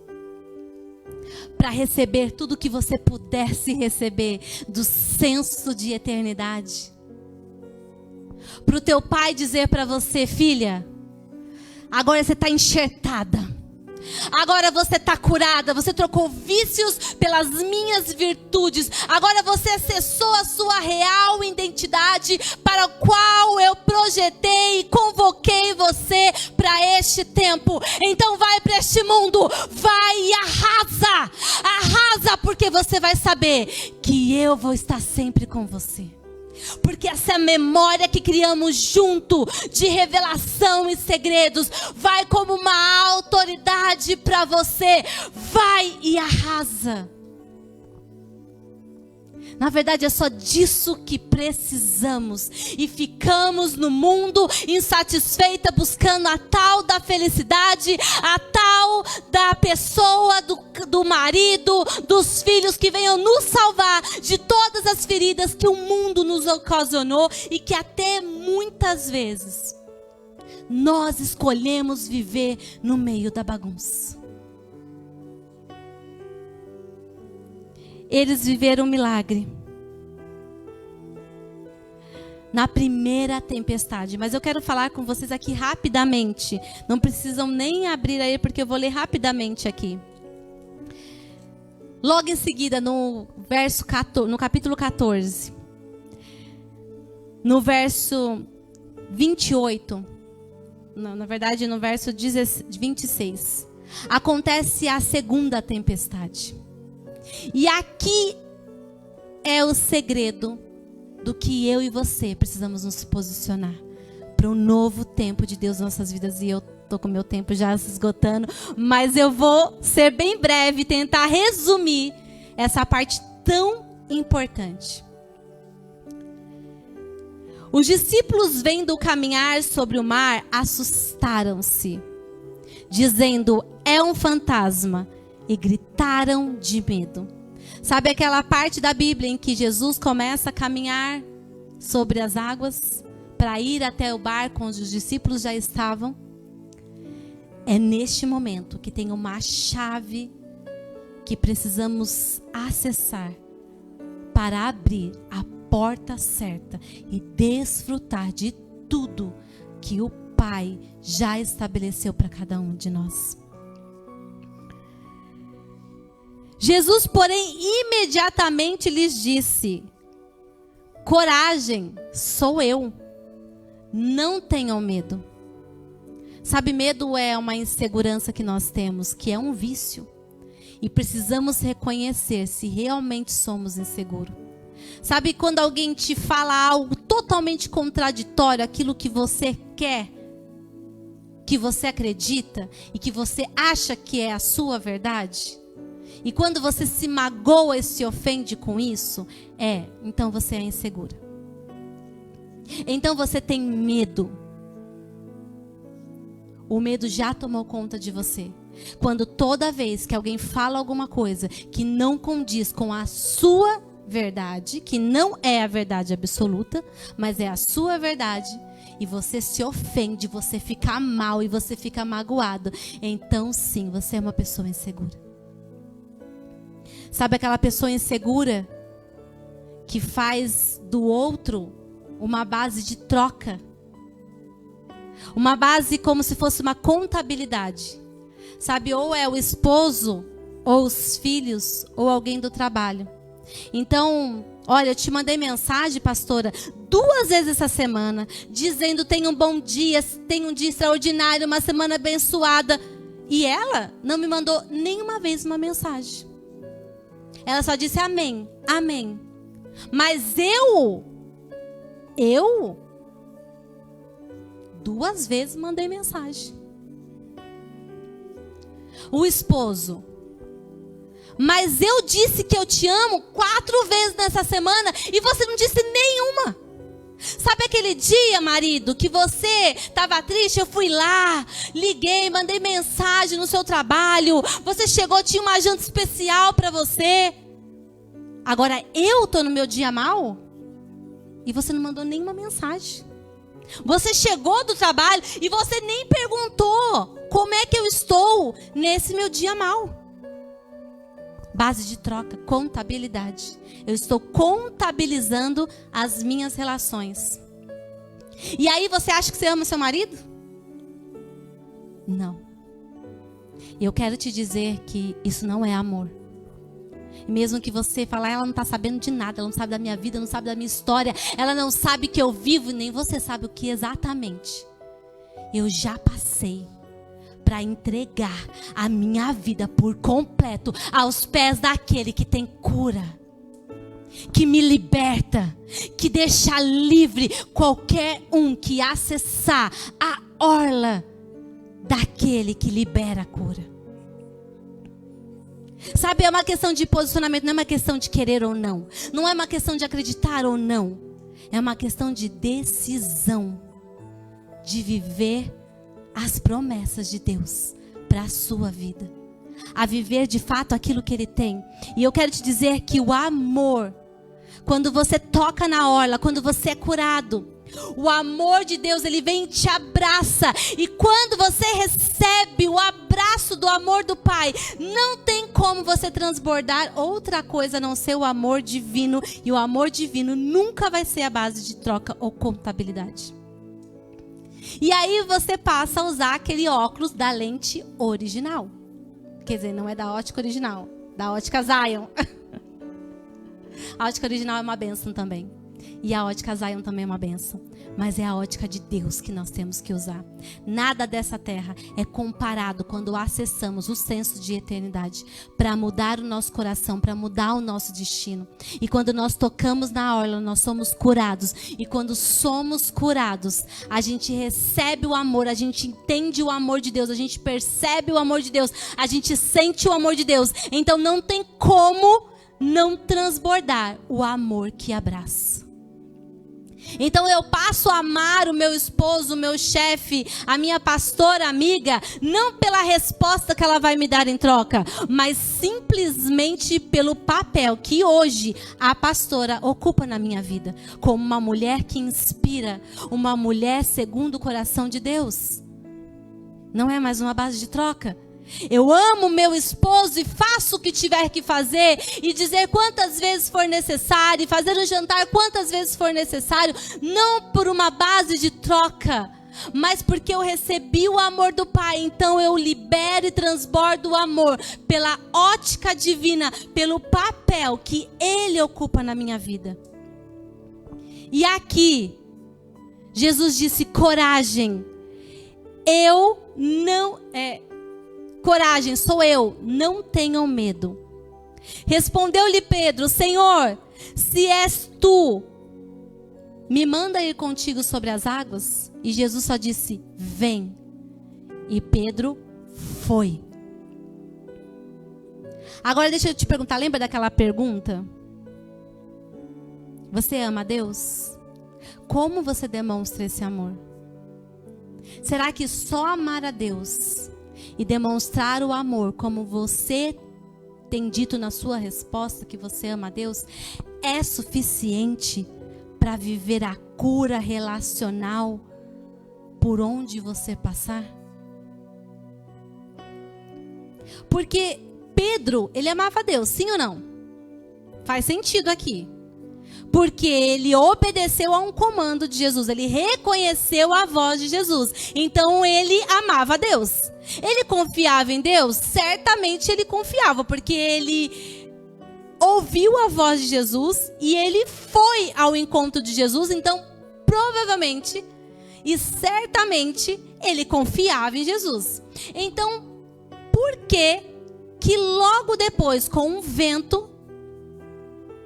Para receber tudo que você pudesse receber do senso de eternidade? Para o teu pai dizer para você, filha, agora você está enxertada. Agora você está curada, você trocou vícios pelas minhas virtudes. Agora você acessou a sua real identidade, para a qual eu projetei e convoquei você para este tempo. Então vai para este mundo, vai e arrasa. Arrasa, porque você vai saber que eu vou estar sempre com você. Porque essa memória que criamos junto, de revelação e segredos, vai como uma autoridade para você. Vai e arrasa. Na verdade é só disso que precisamos. E ficamos no mundo insatisfeita, buscando a tal da felicidade, a tal da pessoa, do marido, dos filhos que venham nos salvar de todas as feridas que o mundo nos ocasionou e que até muitas vezes nós escolhemos viver no meio da bagunça. Eles viveram um milagre na primeira tempestade. Mas eu quero falar com vocês aqui rapidamente. Não precisam nem abrir aí, porque eu vou ler rapidamente aqui. Logo em seguida, no capítulo 14, no verso 28, na verdade no verso 26, acontece a segunda tempestade. E aqui é o segredo do que eu e você precisamos nos posicionar para um novo tempo de Deus nas nossas vidas. E eu tô com meu tempo já se esgotando, mas eu vou ser bem breve, tentar resumir essa parte tão importante. Os discípulos, vendo caminhar sobre o mar, assustaram-se, dizendo: é um fantasma, e gritaram de medo. Sabe aquela parte da Bíblia em que Jesus começa a caminhar sobre as águas para ir até o barco onde os discípulos já estavam? É neste momento que tem uma chave que precisamos acessar para abrir a porta certa e desfrutar de tudo que o Pai já estabeleceu para cada um de nós. Jesus, porém, imediatamente lhes disse: coragem, sou eu, não tenham medo. Sabe, medo é uma insegurança que nós temos, que é um vício. E precisamos reconhecer se realmente somos inseguros. Sabe, quando alguém te fala algo totalmente contraditório, aquilo que você quer, que você acredita e que você acha que é a sua verdade? E quando você se magoa e se ofende com isso, então você é insegura. Então você tem medo. O medo já tomou conta de você. Quando toda vez que alguém fala alguma coisa que não condiz com a sua verdade, que não é a verdade absoluta, mas é a sua verdade, e você se ofende, você fica mal e você fica magoado, então sim, você é uma pessoa insegura. Sabe aquela pessoa insegura que faz do outro uma base de troca? Uma base como se fosse uma contabilidade. Sabe, ou é o esposo, ou os filhos, ou alguém do trabalho. Então, olha, eu te mandei mensagem, pastora, 2 vezes essa semana, dizendo: tenha um bom dia, tenha um dia extraordinário, uma semana abençoada. E ela não me mandou nenhuma vez uma mensagem. Ela só disse amém, amém. Mas eu 2 vezes mandei mensagem. O esposo: mas eu disse que eu te amo 4 vezes nessa semana e você não disse nenhuma. Sabe aquele dia, marido, que você estava triste? Eu fui lá, liguei, mandei mensagem no seu trabalho. Você chegou, tinha uma janta especial para você. Agora eu estou no meu dia mal e você não mandou nenhuma mensagem. Você chegou do trabalho e você nem perguntou como é que eu estou nesse meu dia mal. Base de troca, contabilidade. Eu estou contabilizando as minhas relações. E aí você acha que você ama seu marido? Não. Eu quero te dizer que isso não é amor. E mesmo que você falar: ela não está sabendo de nada, ela não sabe da minha vida, não sabe da minha história, ela não sabe que eu vivo, nem você sabe o que exatamente. Eu já passei para entregar a minha vida por completo aos pés daquele que tem cura, que me liberta, que deixa livre qualquer um que acessar a orla daquele que libera a cura. Sabe, é uma questão de posicionamento, não é uma questão de querer ou não. Não é uma questão de acreditar ou não. É uma questão de decisão, de viver as promessas de Deus para a sua vida. A viver de fato aquilo que Ele tem. E eu quero te dizer que o amor, quando você toca na orla, quando você é curado, o amor de Deus, Ele vem e te abraça. E quando você recebe o abraço do amor do Pai, não tem como você transbordar outra coisa a não ser o amor divino. E o amor divino nunca vai ser a base de troca ou contabilidade. E aí você passa a usar aquele óculos da lente original. Quer dizer, não é da ótica original, Da Ótica Zion. A ótica original é uma bênção também. E a ótica Zion também é uma bênção. Mas é a ótica de Deus que nós temos que usar. Nada dessa terra é comparado quando acessamos o senso de eternidade para mudar o nosso coração, para mudar o nosso destino. E quando nós tocamos na orla, nós somos curados. E quando somos curados, a gente recebe o amor, a gente entende o amor de Deus, a gente percebe o amor de Deus, a gente sente o amor de Deus. Então não tem como não transbordar o amor que abraça. Então eu passo a amar o meu esposo, o meu chefe, a minha pastora amiga, não pela resposta que ela vai me dar em troca, mas simplesmente pelo papel que hoje a pastora ocupa na minha vida, como uma mulher que inspira, uma mulher segundo o coração de Deus. Não é mais uma base de troca. Eu amo meu esposo e faço o que tiver que fazer e dizer quantas vezes for necessário, e fazer um jantar quantas vezes for necessário, não por uma base de troca, mas porque eu recebi o amor do Pai. Então eu libero e transbordo o amor pela ótica divina, pelo papel que Ele ocupa na minha vida. E aqui Jesus disse: coragem, coragem, sou eu, não tenham medo. Respondeu-lhe Pedro: Senhor, se és tu, me manda ir contigo sobre as águas? E Jesus só disse: vem. E Pedro foi. Agora deixa eu te perguntar, lembra daquela pergunta? Você ama a Deus? Como você demonstra esse amor? Será que só amar a Deus e demonstrar o amor como você tem dito na sua resposta, que você ama a Deus, é suficiente para viver a cura relacional por onde você passar? Porque Pedro, ele amava a Deus, sim ou não? Faz sentido aqui. Porque ele obedeceu a um comando de Jesus, ele reconheceu a voz de Jesus. Então ele amava a Deus. Ele confiava em Deus? Certamente ele confiava, porque ele ouviu a voz de Jesus e ele foi ao encontro de Jesus. Então, provavelmente e certamente ele confiava em Jesus. Então, por que logo depois, com um vento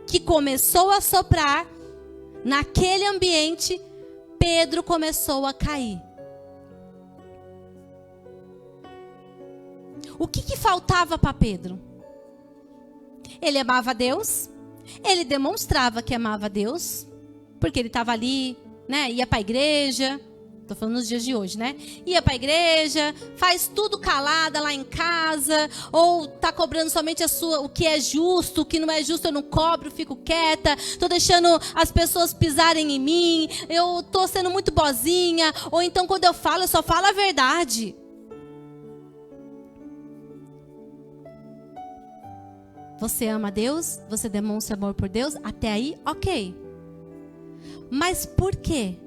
que começou a soprar naquele ambiente, Pedro começou a cair? O que faltava para Pedro? Ele amava a Deus, ele demonstrava que amava a Deus, porque ele estava ali, né? Ia para a igreja, estou falando nos dias de hoje, né? Ia para a igreja, faz tudo calada lá em casa, ou está cobrando somente o que é justo, o que não é justo eu não cobro, fico quieta, estou deixando as pessoas pisarem em mim, eu estou sendo muito boazinha, ou então quando eu só falo a verdade. Você ama Deus, você demonstra amor por Deus, até aí, ok. Mas por quê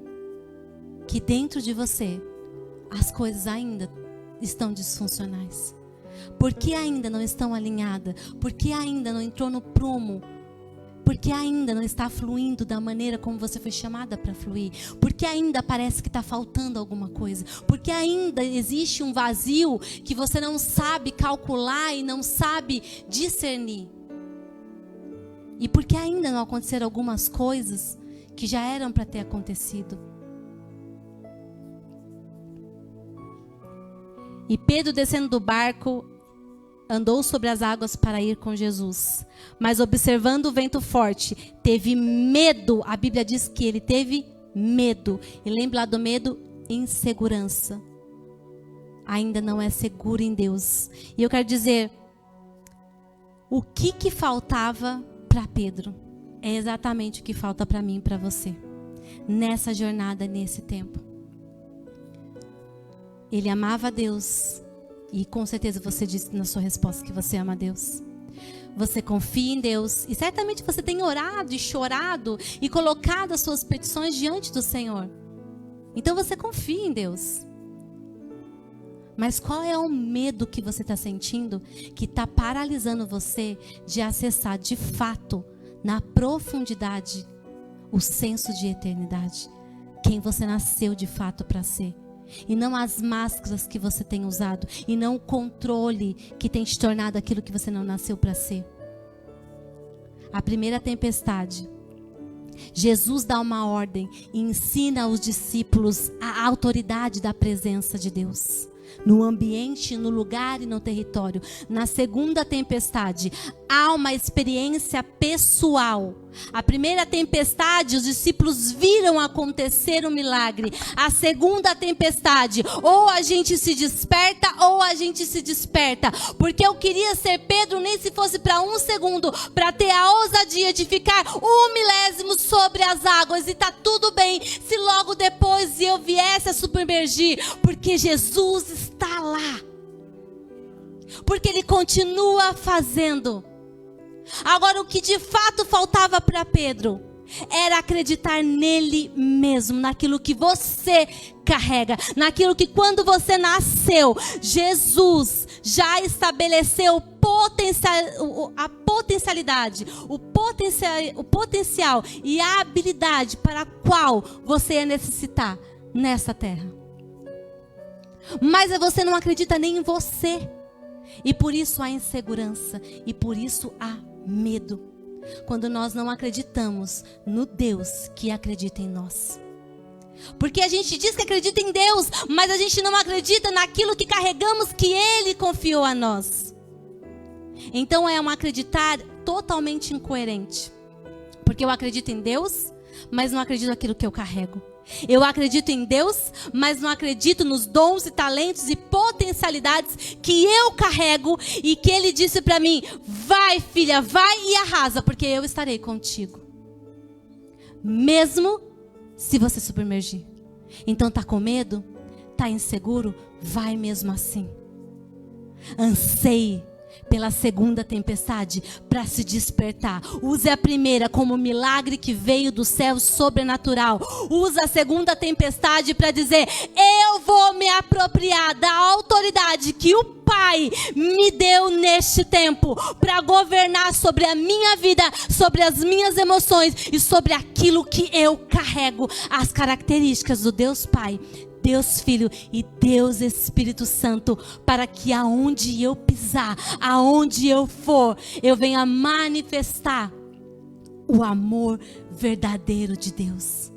que dentro de você as coisas ainda estão disfuncionais? Por que ainda não estão alinhadas? Por que ainda não entrou no prumo? Por que ainda não está fluindo da maneira como você foi chamada para fluir? Por que ainda parece que está faltando alguma coisa? Por que ainda existe um vazio que você não sabe calcular e não sabe discernir? E por que ainda não aconteceram algumas coisas que já eram para ter acontecido? E Pedro, descendo do barco, andou sobre as águas para ir com Jesus. Mas observando o vento forte, teve medo. A Bíblia diz que ele teve medo. E lembra lá do medo? Insegurança. Ainda não é seguro em Deus. E eu quero dizer, o que faltava para Pedro é exatamente o que falta para mim e para você. Nessa jornada, nesse tempo. Ele amava a Deus. E com certeza você disse na sua resposta que você ama a Deus. Você confia em Deus. E certamente você tem orado e chorado e colocado as suas petições diante do Senhor. Então você confia em Deus. Mas qual é o medo que você está sentindo que está paralisando você de acessar de fato, na profundidade, o senso de eternidade? Quem você nasceu de fato para ser. E não as máscaras que você tem usado. E não o controle que tem te tornado aquilo que você não nasceu para ser. A primeira tempestade. Jesus dá uma ordem e ensina aos discípulos a autoridade da presença de Deus. No ambiente, no lugar e no território. Na segunda tempestade, há uma experiência pessoal. A primeira tempestade, os discípulos viram acontecer um milagre. A segunda tempestade, ou a gente se desperta ou a gente se desperta. Porque eu queria ser Pedro, nem se fosse para um segundo, para ter a ousadia de ficar 1 milésimo sobre as águas. E tá tudo bem se logo depois eu viesse a submergir. Porque Jesus está lá. Porque Ele continua fazendo. Agora, o que de fato faltava para Pedro era acreditar nele mesmo, naquilo que você carrega, naquilo que quando você nasceu, Jesus já estabeleceu a potencialidade, o potencial e a habilidade para a qual você ia necessitar nessa terra. Mas você não acredita nem em você. E por isso há insegurança. E por isso há medo. Quando nós não acreditamos no Deus que acredita em nós. Porque a gente diz que acredita em Deus, mas a gente não acredita naquilo que carregamos que Ele confiou a nós. Então é um acreditar totalmente incoerente. Porque eu acredito em Deus, mas não acredito naquilo que eu carrego. Eu acredito em Deus, mas não acredito nos dons e talentos e potencialidades que eu carrego e que Ele disse para mim: vai, filha, vai e arrasa, porque eu estarei contigo. Mesmo se você submergir. Então tá com medo? Tá inseguro? Vai mesmo assim. Anseie pela segunda tempestade para se despertar. Use a primeira como milagre que veio do céu sobrenatural. Use a segunda tempestade para dizer: eu vou me apropriar da autoridade que o Pai me deu neste tempo para governar sobre a minha vida, sobre as minhas emoções e sobre aquilo que eu carrego, as características do Deus Pai, Deus Filho e Deus Espírito Santo, para que aonde eu pisar, aonde eu for, eu venha manifestar o amor verdadeiro de Deus,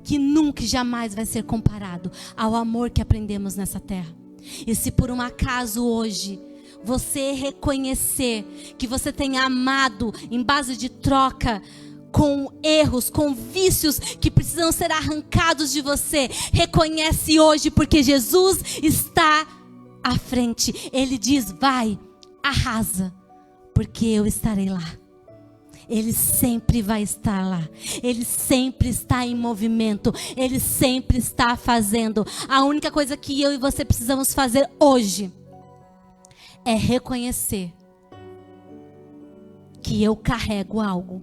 que nunca e jamais vai ser comparado ao amor que aprendemos nessa terra. E se por um acaso hoje você reconhecer que você tem amado em base de troca, com erros, com vícios que precisam ser arrancados de você, reconhece hoje, porque Jesus está à frente. Ele diz: vai, arrasa, porque eu estarei lá. Ele sempre vai estar lá. Ele sempre está em movimento. Ele sempre está fazendo. A única coisa que eu e você precisamos fazer hoje é reconhecer que eu carrego algo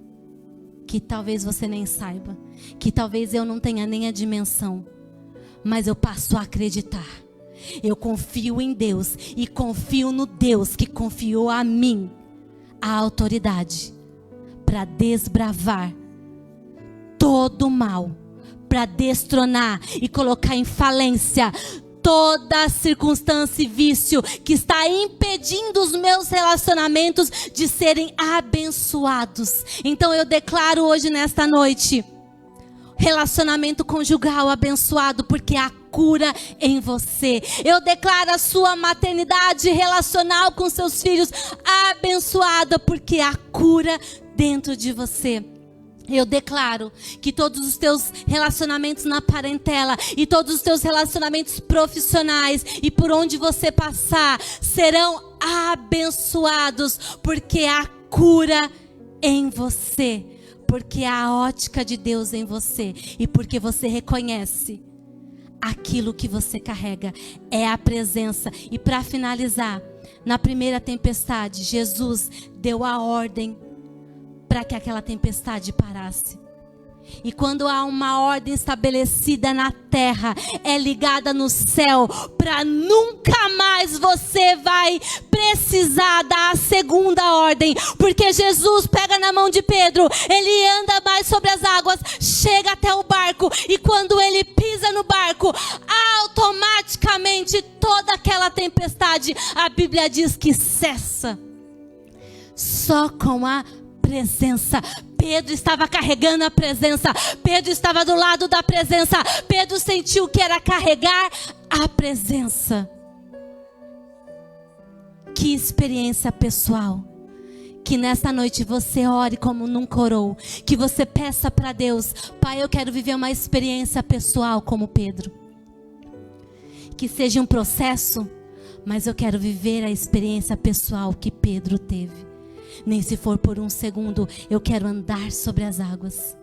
que talvez você nem saiba, que talvez eu não tenha nem a dimensão, mas eu passo a acreditar. Eu confio em Deus e confio no Deus que confiou a mim a autoridade para desbravar todo o mal, para destronar e colocar em falência toda circunstância e vício que está impedindo os meus relacionamentos de serem abençoados. Então eu declaro hoje, nesta noite, relacionamento conjugal abençoado, porque há cura em você. Eu declaro a sua maternidade relacional com seus filhos abençoada, porque há cura dentro de você. Eu declaro que todos os teus relacionamentos na parentela e todos os teus relacionamentos profissionais e por onde você passar serão abençoados, porque há cura em você, porque há a ótica de Deus em você e porque você reconhece aquilo que você carrega, é a presença. E para finalizar, na primeira tempestade, Jesus deu a ordem para que aquela tempestade parasse. E quando há uma ordem estabelecida na terra, é ligada no céu, para nunca mais você vai precisar dar a segunda ordem. Porque Jesus pega na mão de Pedro, ele anda mais sobre as águas, chega até o barco, e quando ele pisa no barco, automaticamente toda aquela tempestade, a Bíblia diz que cessa. Só com a presença. Pedro estava carregando a presença. Pedro estava do lado da presença. Pedro sentiu que era carregar a presença. Que experiência pessoal. Que nesta noite você ore como nunca orou. Que você peça para Deus: Pai, eu quero viver uma experiência pessoal como Pedro. Que seja um processo, mas eu quero viver a experiência pessoal que Pedro teve. Nem se for por um segundo, eu quero andar sobre as águas.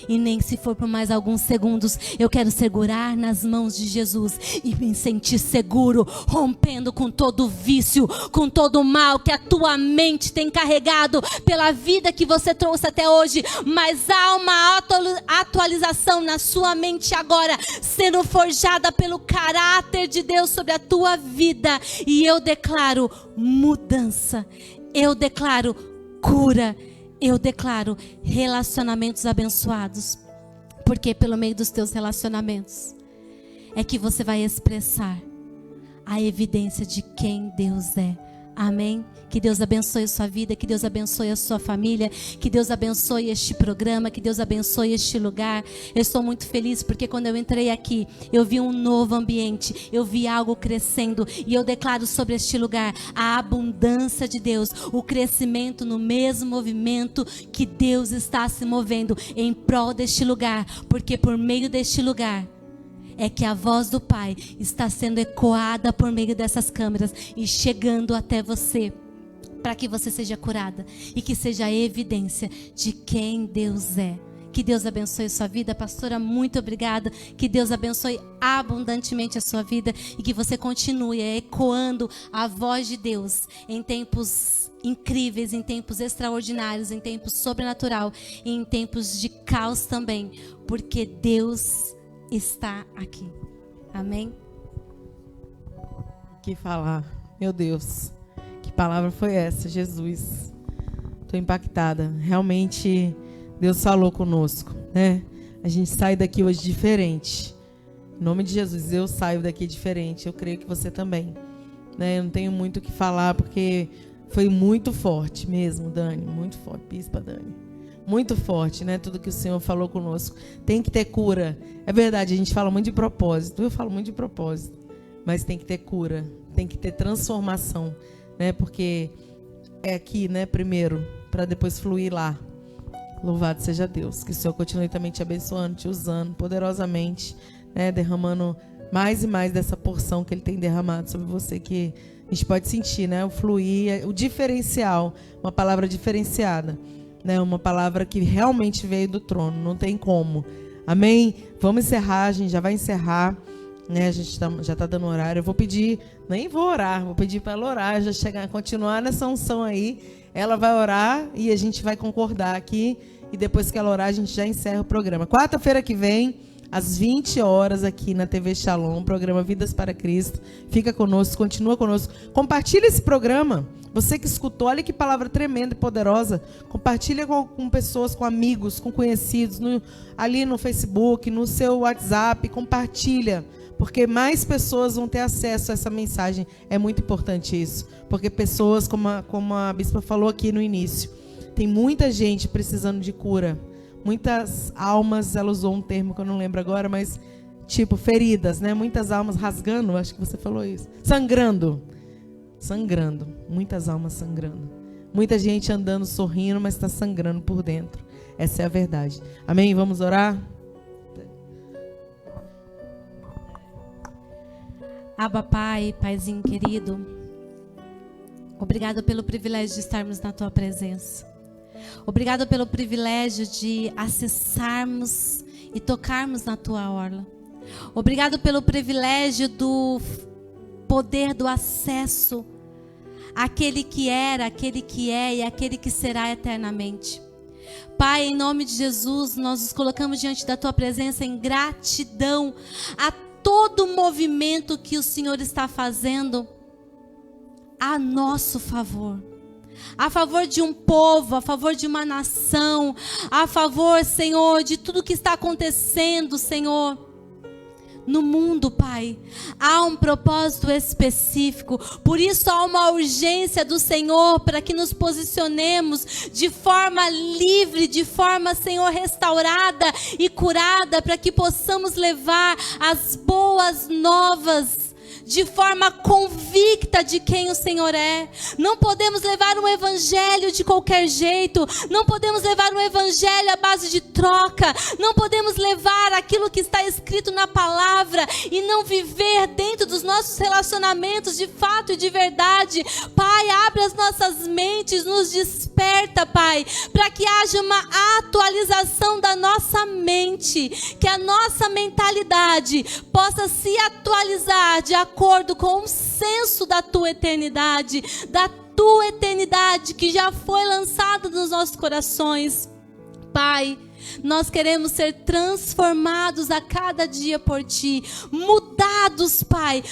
E nem se for por mais alguns segundos, eu quero segurar nas mãos de Jesus e me sentir seguro, rompendo com todo vício, com todo o mal que a tua mente tem carregado pela vida que você trouxe até hoje. Mas há uma atualização na sua mente agora, sendo forjada pelo caráter de Deus sobre a tua vida. E eu declaro mudança. Eu declaro cura. Eu declaro relacionamentos abençoados. Porque pelo meio dos teus relacionamentos é que você vai expressar a evidência de quem Deus é. Amém? Que Deus abençoe a sua vida, que Deus abençoe a sua família, que Deus abençoe este programa, que Deus abençoe este lugar. Eu estou muito feliz porque quando eu entrei aqui, eu vi um novo ambiente, eu vi algo crescendo, e eu declaro sobre este lugar a abundância de Deus, o crescimento no mesmo movimento que Deus está se movendo em prol deste lugar, porque por meio deste lugar é que a voz do Pai está sendo ecoada por meio dessas câmeras e chegando até você, para que você seja curada e que seja a evidência de quem Deus é. Que Deus abençoe a sua vida, pastora, muito obrigada. Que Deus abençoe abundantemente a sua vida e que você continue ecoando a voz de Deus em tempos incríveis, em tempos extraordinários, em tempos sobrenatural e em tempos de caos também, porque Deus está aqui. Amém? Que falar, meu Deus, que palavra foi essa, Jesus? Estou impactada. Realmente Deus falou conosco, né? A gente sai daqui hoje diferente. Em nome de Jesus, eu saio daqui diferente. Eu creio que você também, né? Eu não tenho muito o que falar porque foi muito forte mesmo, Dani, muito forte, Bispa Dani. Muito forte, né? Tudo que o Senhor falou conosco. Tem que ter cura. É verdade, a gente fala muito de propósito. Eu falo muito de propósito. Mas tem que ter cura. Tem que ter transformação, né? Porque é aqui, né? Primeiro, para depois fluir lá. Louvado seja Deus. Que o Senhor continue também te abençoando, te usando poderosamente, né? Derramando mais e mais dessa porção que Ele tem derramado sobre você. Que a gente pode sentir, né? O fluir, o diferencial. Uma palavra diferenciada. Né, uma palavra que realmente veio do trono, não tem como. Amém? Vamos encerrar, a gente já vai encerrar, né? A gente já está dando horário. Eu vou pedir, nem vou orar, vou pedir para ela orar, já chegar, continuar nessa unção aí. Ela vai orar e a gente vai concordar aqui. E depois que ela orar, a gente já encerra o programa. Quarta-feira que vem, às 20 horas, aqui na TV Shalom, programa Vidas para Cristo. Fica conosco, continua conosco. Compartilha esse programa. Você que escutou, olha que palavra tremenda e poderosa. Compartilha com pessoas, com amigos, com conhecidos, ali no Facebook, no seu WhatsApp. Compartilha, porque mais pessoas vão ter acesso a essa mensagem. É muito importante isso, porque pessoas, como a bispa falou aqui no início, tem muita gente precisando de cura. Muitas almas, ela usou um termo que eu não lembro agora, mas tipo feridas, né? Muitas almas rasgando, acho que você falou isso. Sangrando, muitas almas sangrando. Muita gente andando, sorrindo, mas está sangrando por dentro. Essa é a verdade. Amém? Vamos orar? Abba, Pai, Paizinho querido, obrigado pelo privilégio de estarmos na Tua presença. Obrigado pelo privilégio de acessarmos e tocarmos na Tua orla. Obrigado pelo privilégio do poder do acesso àquele que era, àquele que é e àquele que será eternamente. Pai, em nome de Jesus, nós nos colocamos diante da Tua presença em gratidão a todo o movimento que o Senhor está fazendo a nosso favor. A favor de um povo, a favor de uma nação, a favor, Senhor, de tudo que está acontecendo, Senhor, no mundo, Pai. Há um propósito específico, por isso há uma urgência do Senhor para que nos posicionemos de forma livre, de forma, Senhor, restaurada e curada, para que possamos levar as boas novas de forma convicta de quem o Senhor é. Não podemos levar um evangelho de qualquer jeito. Não podemos levar um evangelho à base de troca. Não podemos levar aquilo que está escrito na palavra e não viver dentro dos nossos relacionamentos de fato e de verdade. Pai, abre as nossas mentes, nos desperta, Pai, para que haja uma atualização da nossa mente, que a nossa mentalidade possa se atualizar de acordo com o senso da Tua eternidade que já foi lançada nos nossos corações. Pai, nós queremos ser transformados a cada dia por Ti, mudados, Pai,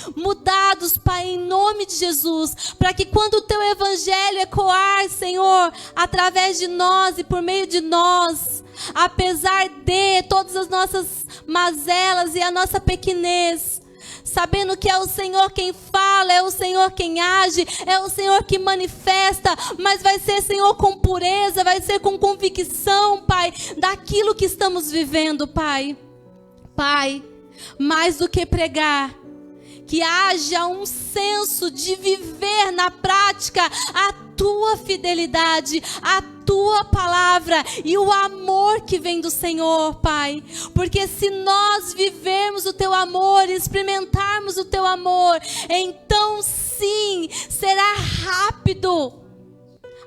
em nome de Jesus, para que quando o Teu evangelho ecoar, Senhor, através de nós e por meio de nós, apesar de todas as nossas mazelas e a nossa pequenez, sabendo que é o Senhor quem fala, é o Senhor quem age, é o Senhor que manifesta, mas vai ser, Senhor, com pureza, vai ser com convicção, Pai, daquilo que estamos vivendo, Pai. Pai, mais do que pregar, que haja um senso de viver na prática a Tua fidelidade, a Tua palavra e o amor que vem do Senhor, Pai. Porque se nós vivermos o Teu amor, experimentarmos o Teu amor, então sim, será rápido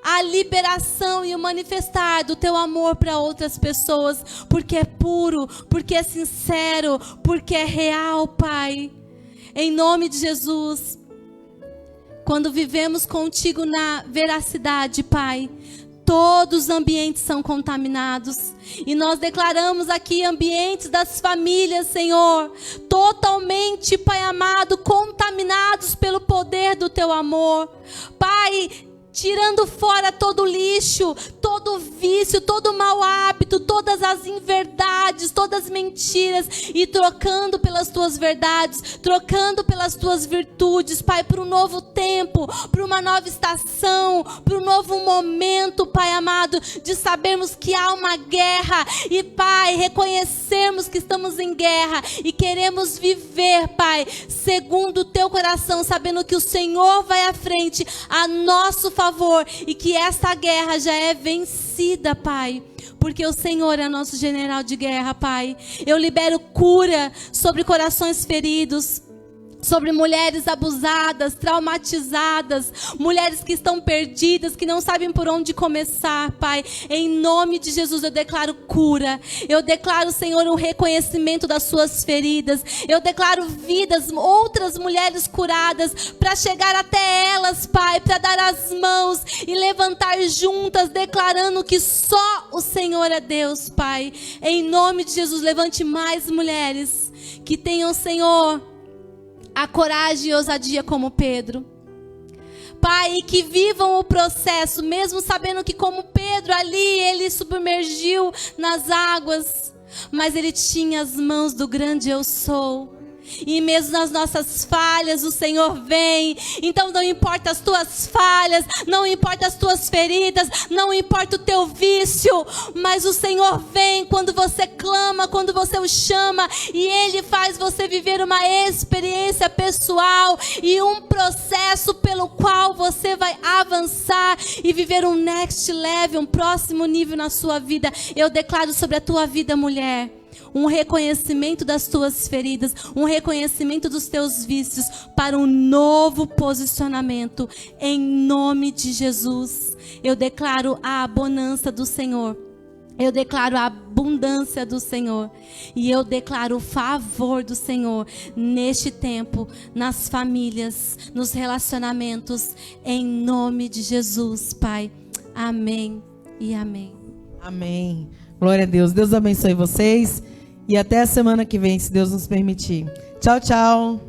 a liberação e o manifestar do Teu amor para outras pessoas, porque é puro, porque é sincero, porque é real, Pai. Em nome de Jesus, quando vivemos contigo na veracidade, Pai, todos os ambientes são contaminados. E nós declaramos aqui ambientes das famílias, Senhor, totalmente, Pai amado, contaminados pelo poder do Teu amor. Pai, tirando fora todo lixo, todo vício, todo mau hábito, todas as inverdades, todas as mentiras, e trocando pelas Tuas verdades, trocando pelas Tuas virtudes, Pai, para um novo tempo, para uma nova estação, para um novo momento, Pai amado, de sabermos que há uma guerra, e Pai, reconhecermos que estamos em guerra, e queremos viver, Pai, segundo o Teu coração, sabendo que o Senhor vai à frente, a nosso favor, e que essa guerra já é vencida, Pai, porque o Senhor é nosso general de guerra, Pai. Eu libero cura sobre corações feridos, sobre mulheres abusadas, traumatizadas, mulheres que estão perdidas, que não sabem por onde começar, Pai. Em nome de Jesus eu declaro cura, eu declaro, Senhor, um reconhecimento das suas feridas, eu declaro vidas, outras mulheres curadas, para chegar até elas, Pai, para dar as mãos e levantar juntas, declarando que só o Senhor é Deus, Pai. Em nome de Jesus, levante mais mulheres que tenham, Senhor, a coragem e ousadia como Pedro. Pai, e que vivam o processo, mesmo sabendo que como Pedro ali, ele submergiu nas águas, mas ele tinha as mãos do grande eu sou. E mesmo nas nossas falhas, o Senhor vem. Então não importa as tuas falhas, não importa as tuas feridas, não importa o teu vício, mas o Senhor vem quando você clama, quando você o chama, e Ele faz você viver uma experiência pessoal e um processo pelo qual você vai avançar e viver um next level, um próximo nível na sua vida. Eu declaro sobre a tua vida, mulher, um reconhecimento das tuas feridas, um reconhecimento dos teus vícios para um novo posicionamento. Em nome de Jesus, eu declaro a bonança do Senhor. Eu declaro a abundância do Senhor. E eu declaro o favor do Senhor neste tempo, nas famílias, nos relacionamentos. Em nome de Jesus, Pai. Amém e amém. Amém. Glória a Deus. Deus abençoe vocês. E até a semana que vem, se Deus nos permitir. Tchau, tchau.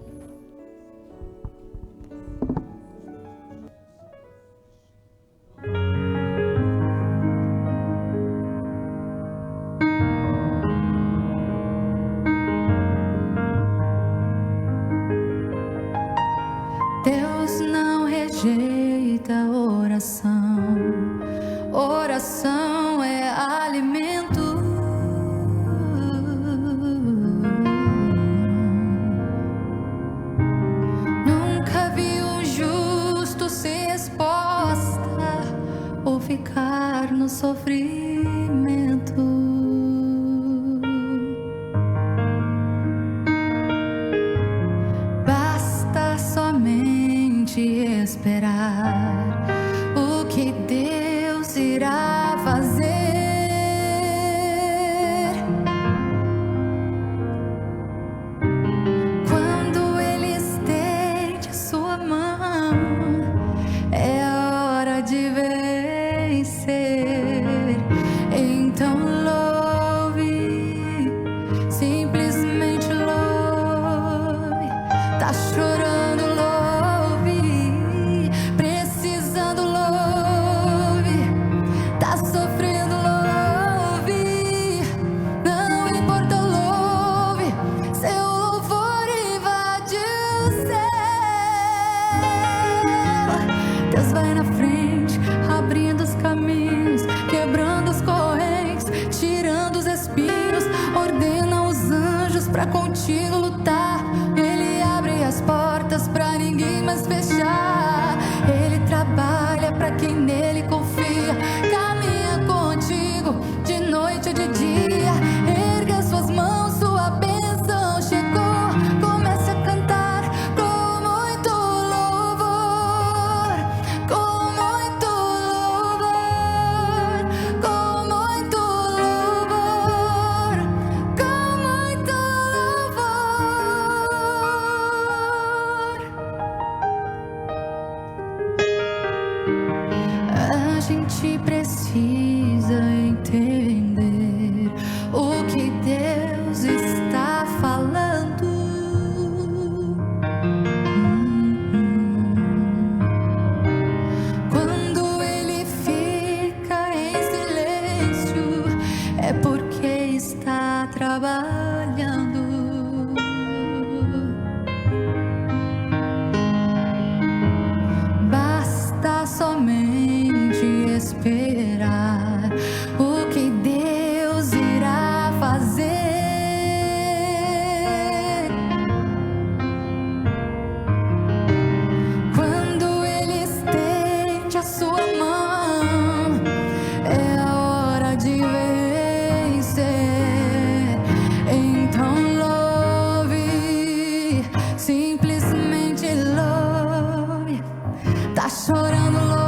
Deus não rejeita oração. Oração é alimento. Nunca vi um justo sem resposta ou ficar no sofrimento. Basta somente esperar o que Deus irá fazer. Quando Ele estende a sua mão, é hora de vencer. Então louve, simplesmente louve. Tá chorando, louve. Precisando, louve. Tá sofrendo, louve. Não importa, louve. Seu louvor invade o céu. Deus vai na frente, abrindo os caminhos, quebrando as correntes, tirando os espinhos. Ordena os anjos pra contigo lutar. Ele abre as portas pra ninguém mais fechar. Ele trabalha pra quem nele confia. Caminha contigo de noite ou de dia. Erga suas mãos, sua bênção chegou. Comece a cantar com muito louvor, com muito louvor, com muito louvor, com muito louvor. A gente precisa entender o que Deus está falando. Quando Ele fica em silêncio, é porque está trabalhando. Basta somente esperar o que Deus irá fazer. Quando Ele estende a sua mão, é a hora de vencer. Então louve, simplesmente louve. Tá chorando, louve.